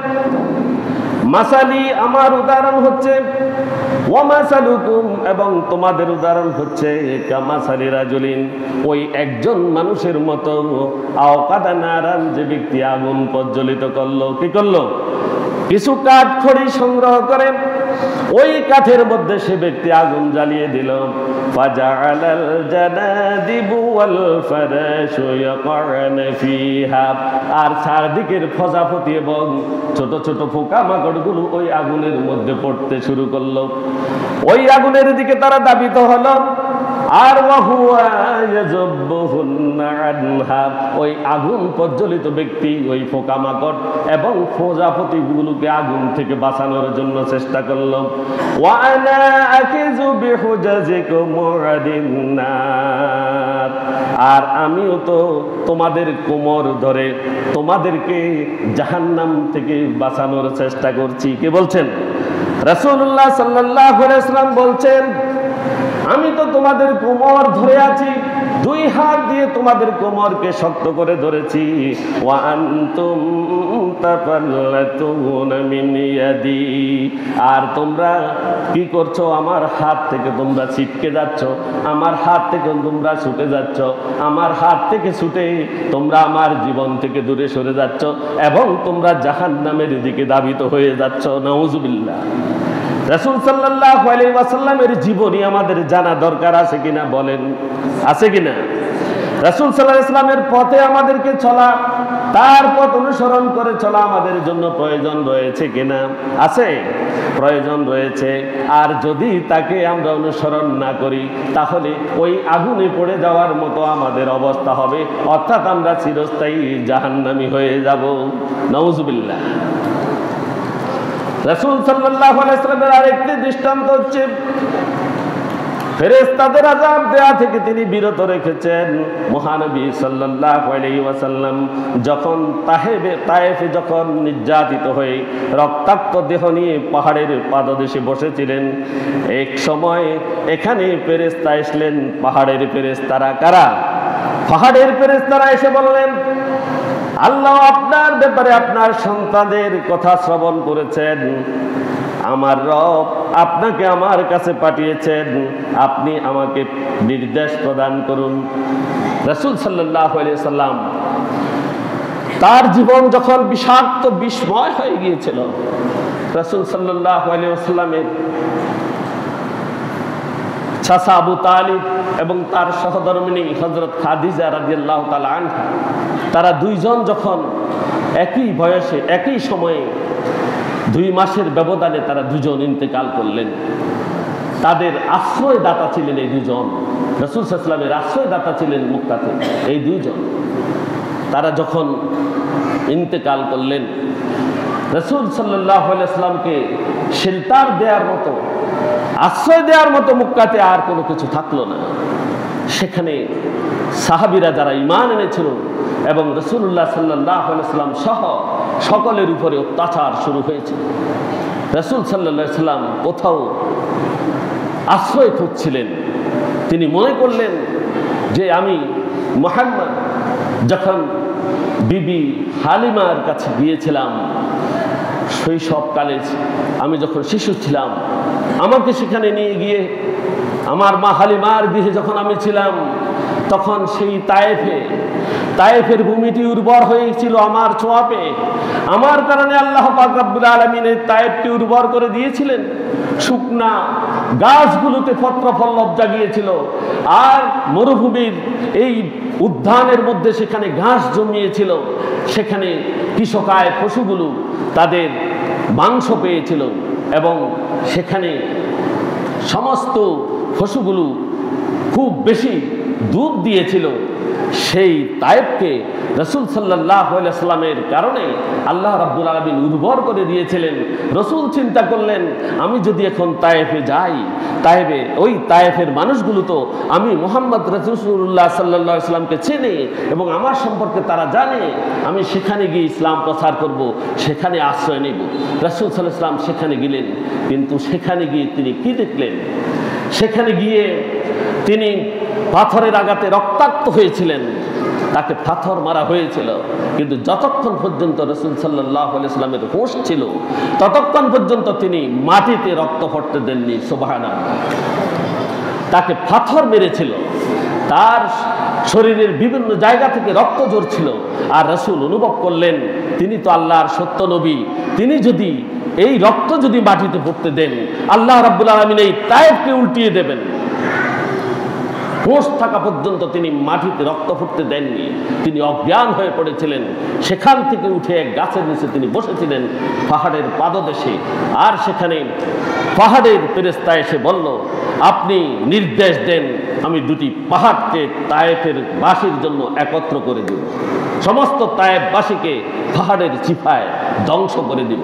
মাসালি আমার উদাহরণ হচ্ছে, ওয়া মাসালুকুম এবং তোমাদের উদাহরণ হচ্ছে, কামাসালি রাজুলিন ওই একজন মানুষের মতো, আওকাদা নারান যে ব্যক্তি আগুন প্রজ্বলিত করলো। কি করলো? কিছু কাঠ খড়ি সংগ্রহ করে ওই কাঠের মধ্যে সে ব্যক্তি আগুন জ্বালিয়ে দিল। ফাজআলাল জানাদিবু ওয়াল ফারাশু ইয়াকউনা ফিহা আর চারদিকের প্রজাপতি এবং ছোট ছোট পোকামাকড়গুলো ওই আগুনের মধ্যে পড়তে শুরু করলো। ওই আগুনের দিকে তারা ধাবিত হলো। আর ওই আগুন প্রজ্বলিত ব্যক্তি ওই পোকামাকড় এবং প্রজাপতিগুলোকে আগুন থেকে বাঁচানোর জন্য চেষ্টা করলো। আর আমিও তো তোমাদের কোমর ধরে তোমাদেরকে জাহান্নাম থেকে বাঁচানোর চেষ্টা করছি। কে বলছেন? রাসূলুল্লাহ সাল্লাল্লাহু আলাইহি ওয়াসাল্লাম বলছেন, আমি তো তোমাদের কোমর ধরে আছি, দুই হাত দিয়ে তোমাদের কোমরকে শক্ত করে ধরেছি। ওয়া আনতুম তাফাল্লাতুনা মিন ইয়াদি আর তোমরা কি করছো? আমার হাত থেকে তোমরা ছিটকে যাচ্ছ, আমার হাত থেকে তোমরা ছুটে যাচ্ছ, আমার হাত থেকে ছুটে তোমরা আমার জীবন থেকে দূরে সরে যাচ্ছ এবং তোমরা জাহান্নামের দিকে ধাবিত হয়ে যাচ্ছ। নাউজুবিল্লাহ। রাসূল সাল্লাল্লাহু আলাইহি ওয়াসাল্লামের জীবনী আমাদের জানা দরকার আছে কিনা বলেন? আছে কিনা? রাসূল সাল্লাল্লাহু আলাইহি ওয়াসাল্লামের পথে আমাদেরকে চলা, তার পথ অনুসরণ করে চলা আমাদের জন্য প্রয়োজন রয়েছে কিনা? আছে, প্রয়োজন রয়েছে। আর যদি তাকে আমরা অনুসরণ না করি তাহলে ওই আগুনে পড়ে যাওয়ার মতো আমাদের অবস্থা হবে, অর্থাৎ আমরা চিরস্থায়ী জাহান্নামী হয়ে যাব। নাউজুবিল্লাহ। রাসূল সাল্লাল্লাহু আলাইহি ওয়াসাল্লামের আরেকটি দৃষ্টান্ত হচ্ছে ফেরেশতাদের আযাব দেয়া থেকে তিনি বিরত রেখেছেন। মহানবী সাল্লাল্লাহু আলাইহি ওয়াসাল্লাম যখন তায়েফে যখন নির্যাতিত হয়ে রক্তাক্ত দেহ নিয়ে পাহাড়ের পাদদেশে বসেছিলেন, এক সময় এখানে ফেরেশতা আসলেন। পাহাড়ের ফেরেশতারা কারা? পাহাড়ের ফেরেশতারা এসে বললেন, আল্লাহ আপনার ব্যাপারে আপনার সন্তানদের কথা শ্রবণ করেছেন, আমার রব আপনাকে আমার কাছে পাঠিয়েছেন, আপনি আমাকে নির্দেশ প্রদান করুন। রাসূল সাল্লাল্লাহু আলাইহি ওয়াসাল্লাম তার জীবন যখন বিষাক্ত বিস্ময় হয়ে গিয়েছিল, রাসূল সাল্লাল্লাহু আলাইহি ওয়াসাল্লামের চাচা আবু তালিব এবং তার সহধর্মিণী হযরত খাদিজা রাদিয়াল্লাহু তাআলা আনহা, তারা দুইজন যখন একই বয়সে একই সময়ে 2 মাসের ব্যবধানে তারা দুজন ইন্তেকাল করলেন। তাদের আশ্রয়দাতা ছিলেন এই দুজন। রাসূল সাল্লাল্লাহু আলাইহি ওয়াসাল্লামের আশ্রয়দাতা ছিলেন মক্কাতে এই দুইজন। তারা যখন ইন্তেকাল করলেন, রাসূল সাল্লাল্লাহু আলাইহি ওয়াসাল্লামকে শেল্টার দেওয়ার মতো, আশ্রয় দেওয়ার মতো মক্কাতে আর কোনো কিছু থাকলো না। সেখানে সাহাবীরা যারা ঈমান এনেছিল এবং রাসূলুল্লাহ সাল্লাল্লাহু আলাইহি ওয়াসাল্লাম সহ সকলের উপরে অত্যাচার শুরু হয়েছে। রাসূল সাল্লাল্লাহু আলাইহি ওয়াসাল্লাম কোথাও আশ্রয় খুঁজছিলেন। তিনি মনে করলেন যে আমি মুহাম্মদ যখন বিবি হালিমার কাছে গিয়েছিলাম, শৈশবকালে আমি যখন শিশু ছিলাম, আমাকে সেখানে নিয়ে গিয়ে আমার মা হালিমার গৃহে যখন আমি ছিলাম, তখন সেই তায়েফের ভূমিটি উর্বর হয়েছিল আমার ছোঁয়াপে। আমার কারণে আল্লাহ পাক রব্বুল আলামিন এই তায়েফকে উর্বর করে দিয়েছিলেন। শুকনা গাছগুলোতে পত্রপল্লব জাগিয়েছিল, আর মরুভূমির এই উদ্যানের মধ্যে সেখানে ঘাস জমিয়েছিল। সেখানে কৃষকায় পশুগুলো তাদের মাংস পেয়েছিল এবং সেখানে সমস্ত পশুগুলো খুব বেশি দুধ দিয়েছিল। সেই তায়েফকে রাসূল সাল্লাল্লাহু আলাইহি ওয়াসাল্লামের কারণে আল্লাহ রাব্বুল আলামিন উর্বর করে দিয়েছিলেন। রাসূল চিন্তা করলেন, আমি যদি এখন তায়েফে যাই, ওই তায়েফের মানুষগুলো তো আমি মুহাম্মদ রাসূলুল্লাহ সাল্লাল্লাহু আলাইহি ওয়াসাল্লামকে চেনে এবং আমার সম্পর্কে তারা জানে। আমি সেখানে গিয়ে ইসলাম প্রচার করব, সেখানে আশ্রয় নেব। রাসূল সাল্লাল্লাহু আলাইহি ওয়াসাল্লাম সেখানে গেলেন, কিন্তু সেখানে গিয়ে তিনি কি দেখলেন? সেখানে গিয়ে তিনি পাথরের আঘাতে রক্তাক্ত হয়েছিলেন, তাকে পাথর মারা হয়েছিল। কিন্তু যতক্ষণ পর্যন্ত রাসূল সাল্লাল্লাহু আলাইহি ওয়াসাল্লামের হুঁশ ছিল, ততক্ষণ পর্যন্ত তিনি মাটিতে রক্ত পড়তে দেননি। সুবহানাল্লাহ। তাকে পাথর মেরেছিল, তার শরীরের বিভিন্ন জায়গা থেকে রক্ত ঝরছিল, আর রাসূল অনুভব করলেন তিনি তো আল্লাহর সত্য নবী। তিনি যদি এই রক্ত যদি মাটিতে পড়তে দেন, আল্লাহ রাব্বুল আলামিন এই তায়েফকে উল্টিয়ে দেবেন। হুঁশ থাকা পর্যন্ত তিনি মাটিতে রক্ত ফুটতে দেননি। তিনি অজ্ঞান হয়ে পড়েছিলেন। সেখান থেকে উঠে এক গাছের নিচে তিনি বসেছিলেন পাহাড়ের পাদদেশে। আর সেখানে পাহাড়ের ফেরেশতা এসে বলল, আপনি নির্দেশ দেন, আমি দুটি পাহাড়কে তায়েফের বাসীর জন্য একত্র করে দেব, সমস্ত তায়েফবাসীকে পাহাড়ের চিফায় ধ্বংস করে দিব।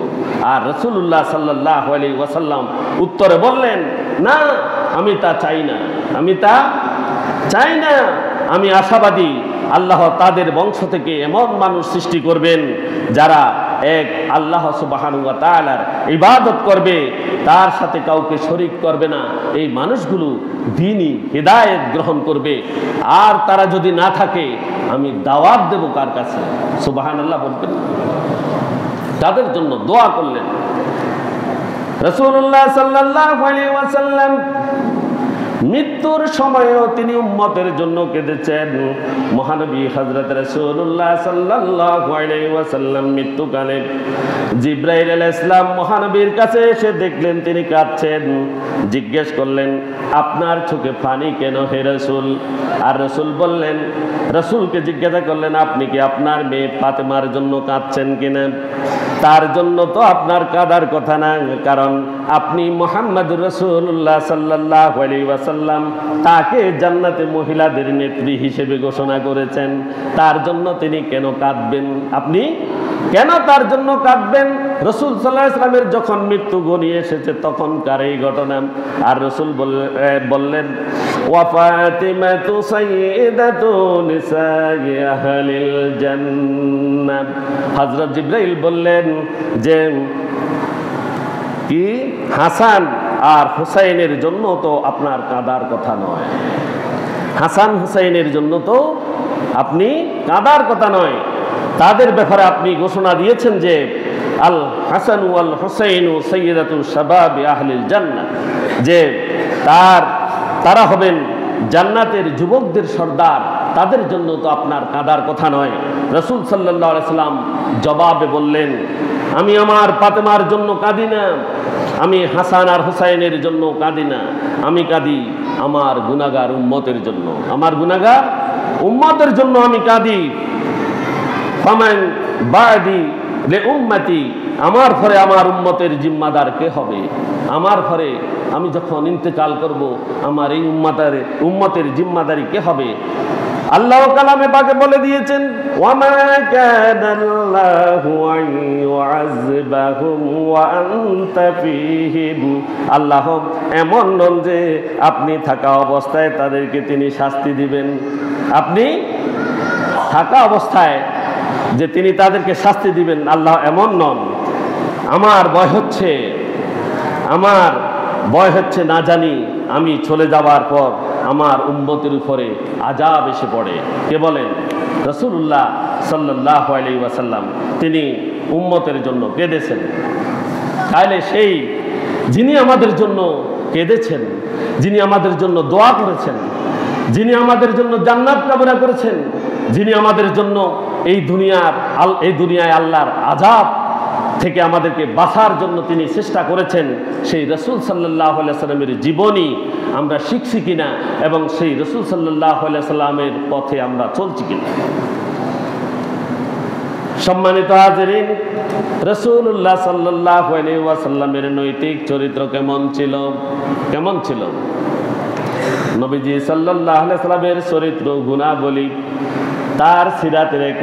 আর রাসূলুল্লাহ সাল্লাল্লাহু আলাইহি ওয়াসাল্লাম উত্তরে বললেন, না, আমি তা চাই না, আমি আশাবাদী আল্লাহ তাদের বংশ থেকে এমন মানুষ সৃষ্টি করবেন যারা এক আল্লাহ সুবহানাহু ওয়া তাআলার ইবাদত করবে, তার সাথে কাউকে শরীক করবে না। এই মানুষগুলো দ্বীনি হিদায়াত গ্রহণ করবে। আর তারা যদি না থাকে, আমি দাওয়াত দেব কার কাছে? সুবহানাল্লাহ বলবেন। তাদের জন্য দোয়া করলেন। রাসূলুল্লাহ সাল্লাল্লাহু আলাইহি ওয়াসাল্লাম মৃত্যুর সময়ও তিনি উম্মতের জন্য কেঁদেছেন। মহানবী হযরত রাসূলুল্লাহ সাল্লাল্লাহু আলাইহি ওয়াসাল্লাম মৃত্যুকালে জিবরাইল আলাইহিস সালাম মহানবীর কাছে এসে দেখলেন তিনি কাঁদছেন। জিজ্ঞেস করলেন, আপনার চোখে পানি কেন হে রাসূল? আর রাসূলকে জিজ্ঞাসা করলেন, আপনি কি আপনার মেয়ে ফাতেমার জন্য কাঁদছেন কিনা? তার জন্য তো আপনার কাঁদার কথা না, কারণ আপনি মুহাম্মদুর রাসূলুল্লাহ সাল্লাল্লাহু আলাইহি ওয়াসাল্লাম তাকে জান্নাতে মহিলাদের নেত্রী হিসেবে ঘোষণা করেছেন। তার জন্য তিনি কেন কাঁদবেন? আপনি কেন তার জন্য কাঁদবেন? রাসূল সাল্লাল্লাহু আলাইহি ওয়াসাল্লামের যখন মৃত্যু ঘনিয়ে এসেছে তখনকার এই ঘটনা। আর রাসূল বললেন, ওয়া ফাতিমাতু সাইয়্যিদাতু নিসাই আহলিল জান্নাহ। হযরত জিবরাইল বললেন যে কি হাসান আর হুসাইনের জন্য তো আপনার কাঁদার কথা নয়, হাসান হুসাইনের জন্য তো আপনি কাঁদার কথা নয়। তাদের ব্যাপারে আপনি ঘোষণা দিয়েছেন যে আল হাসান ওয়াল হুসাইন সাইয়্যিদাতু শাবাবি আহলিল জান্নাহ, যে তারা হবেন জান্নাতের যুবকদের সর্দার। তাদের জন্য তো আপনার কাঁদার কথা নয়। রাসূল সাল্লাল্লাহু আলাইহি ওয়াসাল্লাম জবাবে বললেন, আমি আমার ফাতেমার জন্য কাঁদি না, আমি হাসান আর হুসাইনের জন্য কাঁদি না, আমি কাঁদি আমার গুনাহগার উম্মতের জন্য, আমার গুনাহগার উম্মতের জন্য আমি কাঁদি। ফামান বাদি রে উম্মতি, আমার পরে আমার উম্মতের জিম্মাদার কে হবে? আমার পরে আমি যখন ইন্তেকাল করব, আমার এই উম্মতের জিম্মাদারি কে হবে? আল্লাহ কালামে পাকে বলে দিয়েছেন, ওয়ামা কানাল্লাহু আইয়ুআযিবাহুম ওয়া আনতা ফীহিম। আল্লাহ এমন নন যে আপনি থাকা অবস্থায় তাদেরকে তিনি শাস্তি দিবেন। আপনি থাকা অবস্থায় যে তিনি তাদেরকে শাস্তি দিবেন, আল্লাহ এমন নন। আমার ভয় হচ্ছে না জানি আমি চলে যাওয়ার পর আমার উম্মতের উপরে আযাব এসে পড়ে। কে বলেন? রাসূলুল্লাহ সাল্লাল্লাহু আলাইহি ওয়াসাল্লাম। তিনি উম্মতের জন্য কেঁদেছেন। তাহলে সেই যিনি আমাদের জন্য কেঁদেছেন, যিনি আমাদের জন্য দোয়া করেছেন, যিনি আমাদের জন্য জান্নাত কামনা করেছেন, যিনি আমাদের জন্য এই দুনিয়ায় আল্লাহর আযাব থেকে আমাদেরকে বাঁচার জন্য তিনি চেষ্টা করেছেন, সেই রাসূল সাল্লাল্লাহু আলাইহি সাল্লামের জীবনী আমরা শিখছি কিনা এবং সেই রাসূল সাল্লাল্লাহু আলাইহি সাল্লামের পথে আমরা চলছি কিনা। সম্মানিত হাজিরিন, রাসূলুল্লাহ সাল্লাল্লাহু আলাইহি ওয়াসাল্লামের নৈতিক চরিত্র কেমন ছিল? নবীজি সাল্লাল্লাহু আলাইহি সাল্লামের চরিত্র গুণাবলী, তার সিরাতের এক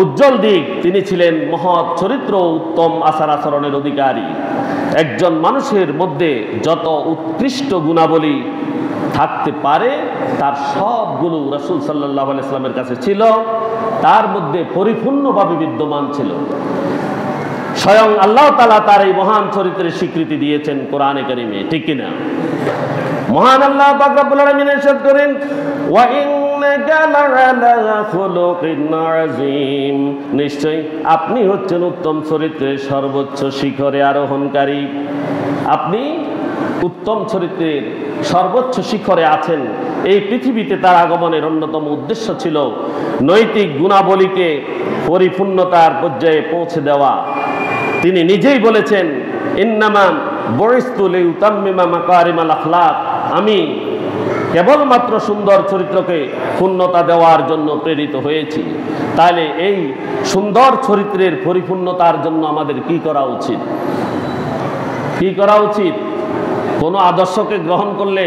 উজ্জ্বল দিক, তিনি ছিলেন মহৎ চরিত্র, উত্তম আচার আচরণের অধিকারী। একজন মানুষের মধ্যে যত উৎকৃষ্ট গুণাবলী থাকতে পারে তার সবগুলো রাসূল সাল্লাল্লাহু আলাইহি সাল্লামের কাছে ছিল, তার মধ্যে পরিপূর্ণভাবে বিদ্যমান ছিল। স্বয়ং আল্লাহ তাআলা তার এই মহান চরিত্রের স্বীকৃতি দিয়েছেন কোরআনে কারিমে, ঠিক কিনা? মহান আল্লাহ পাক রব্বুল আলামিন ইরশাদ করেন, ওয়া ইন্নাকা লাআলা খুলুকিন আযীম। নিশ্চয়ই আপনি হচ্ছেন উত্তম চরিত্রের সর্বোচ্চ শিখরে আরোহণকারী। আপনি উত্তম চরিত্রের সর্বোচ্চ শিখরে আছেন। এই পৃথিবীতে তার আগমনের অন্যতম উদ্দেশ্য ছিল নৈতিক গুণাবলীকে পরিপূর্ণতার পর্যায়ে পৌঁছে দেওয়া। তিনি নিজেই বলেছেন, ইন্নামা বুইসতু লিউতাম্মিমা মাকারিমাল আখলাক। আমি কেবলমাত্র সুন্দর চরিত্রকে পূর্ণতা দেওয়ার জন্য প্রেরিত হয়েছি। তাহলে এই সুন্দর চরিত্রের পরিপূর্ণতার জন্য আমাদের কি করা উচিত? কোনো আদর্শকে গ্রহণ করলে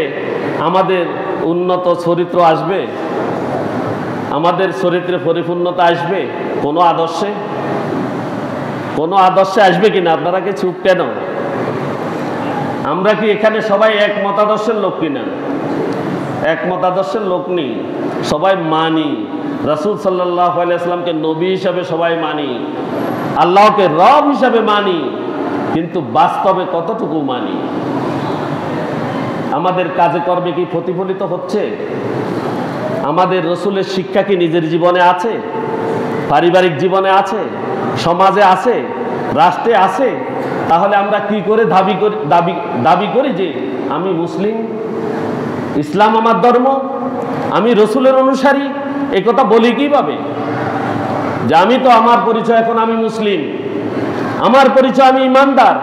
আমাদের উন্নত চরিত্র আসবে? আমাদের চরিত্রে পরিপূর্ণতা আসবে কোনো আদর্শে আসবে কিনা? আপনারা কি চুপ কেন? আমরা কি এখানে সবাই এক মতাদর্শের লোক কিনা? এক মতাদর্শের লোক নেই, সবাই মানি রাসূল সাল্লাল্লাহু আলাইহি ওয়াসাল্লামকে নবী হিসাবে সবাই মানি, আল্লাহকে রব হিসাবে মানি, কিন্তু বাস্তবে কতটুকু মানি? আমাদের কাজে কর্মে কি প্রতিফলিত হচ্ছে? আমাদের রাসূলের শিক্ষা কি নিজের জীবনে আছে? পারিবারিক জীবনে আছে? সমাজে আছে? রাষ্ট্রে আছে? তাহলে আমরা কি করে দাবি করি যে আমি মুসলিম, ইসলাম আমার ধর্ম, আমি রাসূলের অনুসারী? এই কথা বলি কিভাবে? যে আমি তো আমার পরিচয় এখন আমি মুসলিম, আমার পরিচয় আমি ইমানদার।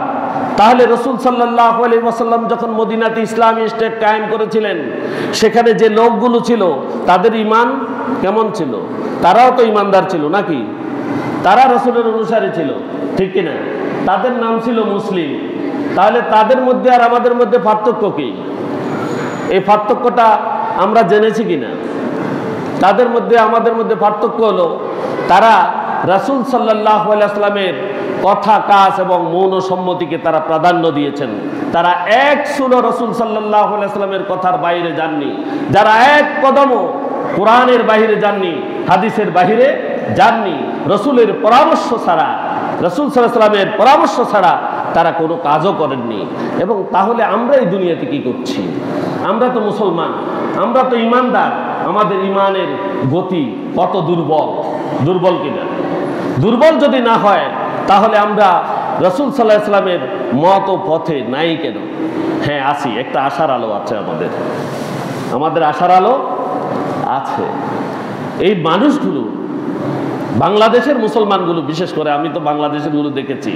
তাহলে রাসূল সাল্লাল্লাহু আলাইহি ওয়াসাল্লাম যখন মদিনাতে ইসলামী স্টেট কায়েম করেছিলেন, সেখানে যে লোকগুলো ছিল তাদের ঈমান কেমন ছিল? তারাও তো ইমানদার ছিল নাকি? তারা রাসূলের অনুসারী ছিল, ঠিক কিনা? তাদের নাম ছিল মুসলিম। তাহলে তাদের মধ্যে আর আমাদের মধ্যে পার্থক্য কি? এই পার্থক্যটা আমরা জেনেছি কিনা? তাদের মধ্যে আমাদের মধ্যে পার্থক্য হলো তারা রাসূল সাল্লাল্লাহু আলাইহি ওয়াসাল্লামের কথা, কাজ এবং মৌন সম্মতিকে তারা প্রাধান্য দিয়েছেন। তারা এক সুলো রাসূল সাল্লাল্লাহু আলাইহি ওয়াসাল্লামের কথার বাইরে যাননি। যারা এক কদমও কোরআনের বাইরে যাননি, হাদিসের বাইরে যাননি, রাসূলের পরামর্শ ছাড়া, রাসূল সাল্লাল্লাহু আলাইহি ওয়াসাল্লামের পরামর্শ ছাড়া তারা কোনো কাজও করেননি। এবং তাহলে আমরা এই দুনিয়াতে কি করছি? আমরা তো মুসলমান, আমরা তো ইমানদার, আমাদের ইমানের গতি কত দুর্বল কিনা? দুর্বল যদি না হয় তাহলে আমরা রাসূল সাল্লাল্লাহু আলাইহি ওয়াসাল্লামের মত ও পথে নাই কেন? হ্যাঁ, আছি। একটা আশার আলো আছে আমাদের আশার আলো আছে। এই মানুষগুলো, বাংলাদেশের মুসলমানগুলো বিশেষ করে, আমি তো বাংলাদেশের গুলো দেখেছি,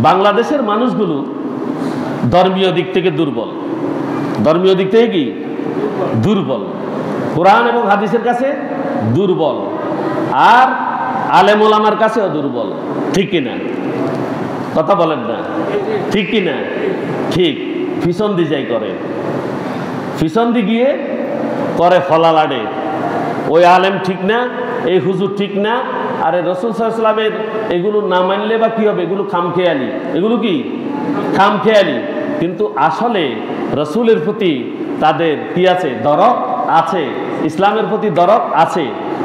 বাংলাদেশের মানুষগুলো ধর্মীয় দিক থেকে দুর্বল। ধর্মীয় দিক থেকে কি দুর্বল? কোরআন এবং হাদিসের কাছে দুর্বল। আর আলেম ওলামার কাছেও দুর্বল, ঠিক কিনা? কথা বলেন না, ঠিক কিনা? ঠিক। পিছন দিয়ে যাই করে, পিছন দিয়ে গিয়ে করে ফলা লাড়ে, ওই আলেম ঠিক না, এই হুজুর ঠিক না, আরে রাসূল সাল্লাল্লাহু আলাইহি ওয়াসাল্লামের এগুলো না মানলে বা কি হবে, এগুলো খামখেয়ালি, এগুলো কি খামখেয়ালি। কিন্তু আসলে রাসূলের প্রতি তাদের কি আছে? দরদ আছে, ইসলামের প্রতি দরদ আছে।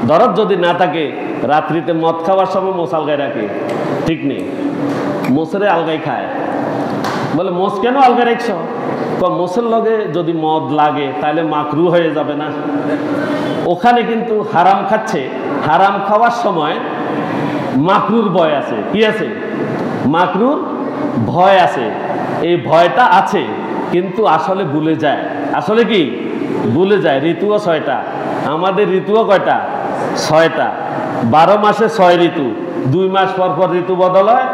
দরদ যদি না থাকে, রাত্রিতে মদ খাওয়ার সময় মোষ আলগায় রাখে, ঠিক নেই? মোষরে আলগাই খায়, বলে মোষ কেন আলগায় রাখছ? মোষের লগে যদি মদ লাগে তাহলে মাকরু হয়ে যাবে না? ওখানে কিন্তু হারাম খাচ্ছে, হারাম খাওয়ার সময় মাকরুর ভয় আছে। কি আছে? মাকরুর ভয় আছে। এই ভয়টা আছে, কিন্তু আসলে ভুলে যায়। আসলে কি ভুলে যায়? ঋতুও 6টা, আমাদের ঋতুও কয়টা? 6টা। 12 মাসে 6 ঋতু, 2 মাস পর পর ঋতু বদল হয়,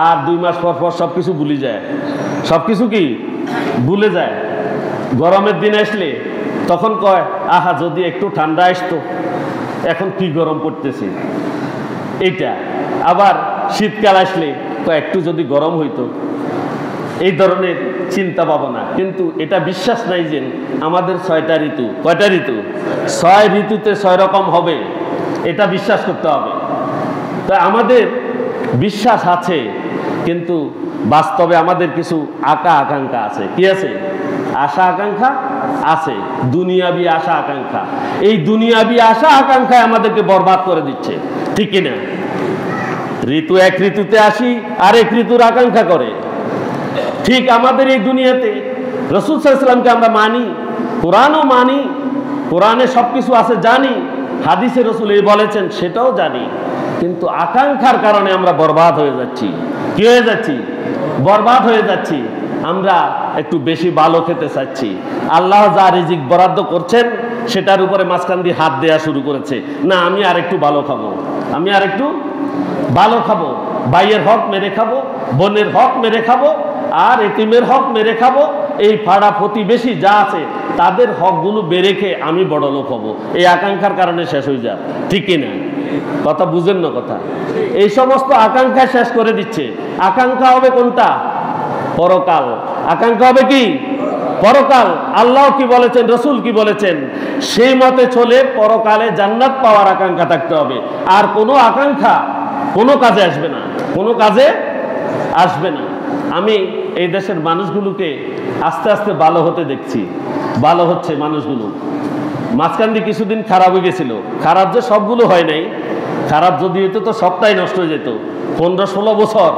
আর 2 মাস পর পর সবকিছু ভুলে যায়। সবকিছু কি ভুলে যায়। গরমের দিন আসলে তখন কয়, আহা যদি একটু ঠান্ডা আসতো, এখন কি গরম পড়তেছে এইটা। আবার শীতকাল আসলে কয় একটু যদি গরম হইতো। এই ধরনের চিন্তা ভাবনা। কিন্তু এটা বিশ্বাস নাই যে আমাদের 6টা ঋতু। কয়টা ঋতু? 6 ঋতুতে 6 রকম হবে, এটা বিশ্বাস করতে হবে। তাই আমাদের বিশ্বাস আছে, কিন্তু বাস্তবে আমাদের কিছু আকাঙ্ক্ষা আছে। কি আছে? আশা আকাঙ্ক্ষা আছে, দুনিয়াবি আশা আকাঙ্ক্ষা। এই দুনিয়াবি আশা আকাঙ্ক্ষায় আমাদেরকে বরবাদ করে দিচ্ছে, ঠিক কিনা? ঋতু এক ঋতুতে আসি, আরেক ঋতুর আকাঙ্ক্ষা করে। ঠিক আমাদের এই দুনিয়াতে রাসূল সাল্লাল্লাহু আলাইহি ওয়াসাল্লামকে আমরা মানি, কোরআনও মানি, কোরআনে সবকিছু আছে জানি, হাদিসে রাসূল এই বলেছেন সেটাও জানি, কিন্তু আকাঙ্ক্ষার কারণে আমরা বরবাদ হয়ে যাচ্ছি। কি হয়ে যাচ্ছি? বরবাদ হয়ে যাচ্ছি। আমরা একটু বেশি ভালো খেতে চাচ্ছি। আল্লাহ যা রিজিক বরাদ্দ করছেন সেটার উপরে মাঝখান দিয়ে হাত দেওয়া শুরু করেছে। না, আমি আর একটু ভালো খাবো, আমি আর একটু ভালো খাবো, ভাইয়ের হক মেরে খাবো, বোনের হক মেরে খাবো, আর এতিমের হক মেরে খাবো। এই পাড়া প্রতিবেশী যা আছে তাদের হকগুলো বেড়ে খেয়ে আমি বড় লোক হবো। এই আকাঙ্ক্ষার কারণে শেষ হয়ে যায়, ঠিক কিনা? কথা বুঝেন না কথা? এই সমস্ত আকাঙ্ক্ষা শেষ করে দিচ্ছে। আকাঙ্ক্ষা হবে কোনটা? পরকাল। আকাঙ্ক্ষা হবে কি? পরকাল। আল্লাহ কি বলেছেন, রাসূল কি বলেছেন, সেই মতে চলে পরকালে জান্নাত পাওয়ার আকাঙ্ক্ষা থাকতে হবে। আর কোনো আকাঙ্ক্ষা কোনো কাজে আসবে না, কোনো কাজে আসবে না। আমি এই দেশের মানুষগুলোকে আস্তে আস্তে ভালো হতে দেখছি, ভালো হচ্ছে মানুষগুলো। মাঝখান দিয়ে কিছুদিন খারাপ হয়ে গেছিল। খারাপ যে সবগুলো হয় নাই, খারাপ যদি হতো তো সবটাই নষ্ট হয়ে যেত। 15-16 বছর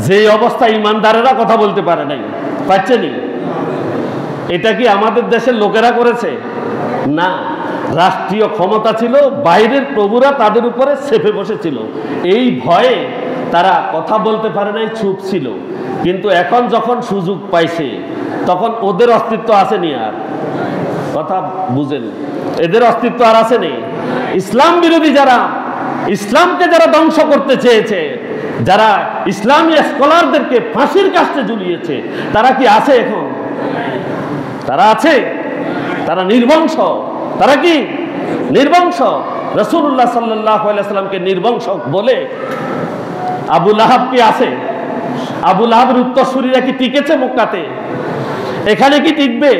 যে অবস্থা, ইমানদারেরা কথা বলতে পারে নাই, পারছেনি। এটা কি আমাদের দেশের লোকেরা করেছে? না, রাষ্ট্রীয় ক্ষমতা ছিল, বাইরের প্রভুরা তাদের উপরে চেপে বসেছিল। এই ভয়ে তারা কথা বলতে পারে নাই, চুপ ছিল। কিন্তু এখন যখন সুযোগ পাইছে তখন ওদের অস্তিত্ব আসেনি। আর কথা বুঝেন, এদের অস্তিত্ব আর আসেনি। ইসলাম বিরোধী যারা, ইসলামকে যারা ধ্বংস করতে চেয়েছে, যারা ইসলামী স্কলারদেরকে ফাঁসির কাস্টে ঝুলিয়েছে, তারা কি আছে এখন? তারা আছে? তারা নির্বংশ। তারা কি নির্বংশ? রাসূলুল্লাহ সাল্লাল্লাহু আলাইহি ওয়াসাল্লামকে নির্বংশ বলে আবু লাহাব কি আছে? আবু লাহাবের উত্তরসূরিরা কি টিকেছে মক্কাতে? এখানে কি টিকবে?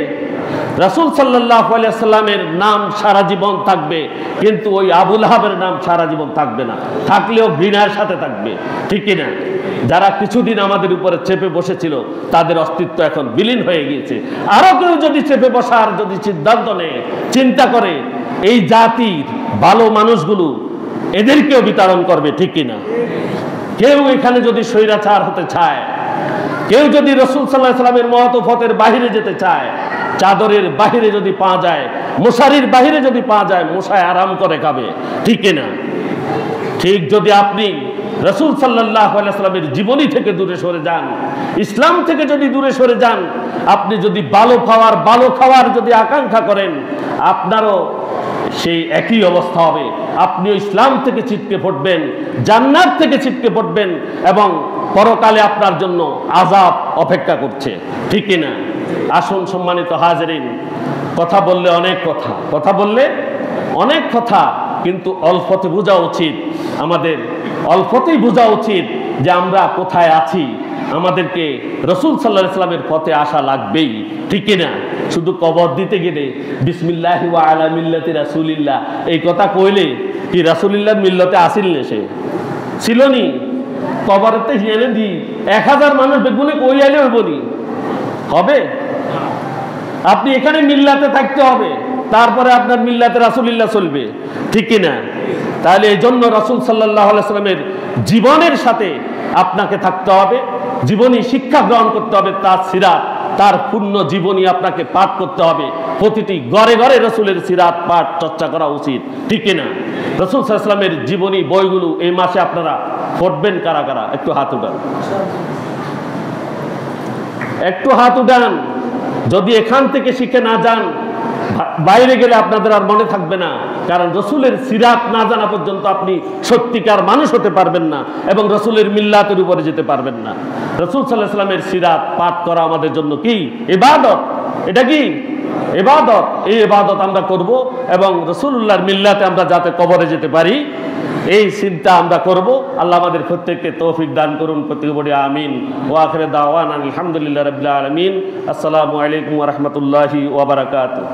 রাসূল সাল্লাল্লাহু আলাইহি ওয়াসাল্লামের নাম সারা জীবন থাকবে, কিন্তু ওই আবু লাহাবের নাম সারা জীবন থাকবে না। থাকলেও ঘৃণার সাথে থাকবে, ঠিক কিনা? যারা কিছুদিন আমাদের উপরে চেপে বসেছিল তাদের অস্তিত্ব এখন বিলীন হয়ে গিয়েছে। আরো কেউ যদি চেপে বসার যদি সিদ্ধান্ত নেয়, চিন্তা করে, এই জাতির ভালো মানুষগুলো এদেরকেও বিতাড়ন করবে, ঠিক কিনা? কেউ এখানে যদি স্বৈরাচার হতে চায়, কেউ যদি রাসূল সাল্লাল্লাহু আলাইহি ওয়াসাল্লামের মতফতের বাহিরে যেতে চায়, চাদরের বাহিরে যদি পা যায়, মশারির বাহিরে যদি পা যায়, মশায় আরাম করে খাবে, ঠিক কিনা? ঠিক যদি আপনি রাসূল সাল্লাল্লাহু আলাইহি ওয়াসাল্লামের জীবনী থেকে দূরে সরে যান, ইসলাম থেকে যদি দূরে সরে যান, আপনি যদি ভালো খাওয়ার যদি আকাঙ্ক্ষা করেন, আপনারও সেই একই অবস্থা হবে। আপনিও ইসলাম থেকে ছিটকে পড়বেন, জান্নাত থেকে ছিটকে পড়বেন, এবং পরকালে আপনার জন্য আযাব অপেক্ষা করছে, ঠিক কিনা? আসুন সম্মানিত হাজিরিন, কথা বললে অনেক কথা, কথা বললে অনেক কথা, কিন্তু অল্পতে বোঝা উচিত, আমাদের অল্পতেই বোঝা উচিত যে আমরা কোথায় আছি। আমাদেরকে রসুল সাল্লাল্লাহু আলাইহি ওয়াসাল্লামের পথে আসা লাগবেই, ঠিক কিনা? শুধু কবর দিতে গেলে বিসমিল্লাহি ওয়া আলা মিল্লাতি রাসূলিল্লাহ এই কথা কইলে কি রাসূলিল্লাহর মিল্লতে আসিল না? সে ছিল নি? কবরেতে হিয়ানে দি 1000 মানুষ বেগুনে কই আইলে হইবনি হবে? আপনি এখানে মিল্লাতে থাকতে হবে, তারপরে আপনার মিল্লাতে রাসূলুল্লাহ চলবে, ঠিক কিনা? তাহলে এই জন্য রাসূল সাল্লাল্লাহু আলাইহি ওয়াসাল্লামের জীবনের সাথে আপনাকে থাকতে হবে, জীবনী শিক্ষা গ্রহণ করতে হবে, তার সিরাত, তার পূর্ণ জীবনী আপনাকে পাঠ করতে হবে। প্রতিটি ঘরে ঘরে রসুলের সিরাত পাঠ চর্চা করা উচিত, ঠিক কিনা? রসুল সাল্লাল্লাহু আলাইহি ওয়াসাল্লামের জীবনী বইগুলো এই মাসে আপনারা পড়বেন কারা কারা? একটু হাত উঠান, একটু হাত উঠান। যদি এখান থেকে শিখে না যান, বাইরে গেলে আপনাদের আর মনে থাকবে না। কারণ রসুলের সিরাত না জানা পর্যন্ত আপনি সত্যিকার মানুষ হতে পারবেন না এবং রসুলের মিল্লাতের উপরে যেতে পারবেন না। রসুল সাল্লাল্লাহু আলাইহি ওয়াসাল্লামের সিরাত পাঠ করা আমাদের জন্য কি ইবাদত? এটা কি ইবাদত? এই ইবাদত আমরা করব এবং রসুলুল্লাহর মিল্লাতে আমরা যাতে কবরে যেতে পারি এই চিন্তা আমরা করব। আল্লাহ আমাদের প্রত্যেককে তৌফিক দান করুন, প্রত্যেকে বলি আমিন। ওয়া আখিরু দাওয়ানা আলহামদুলিল্লাহি রাব্বিল আলামিন। আসসালামু আলাইকুম ওয়া রাহমাতুল্লাহি ওয়া বারাকাতুহু।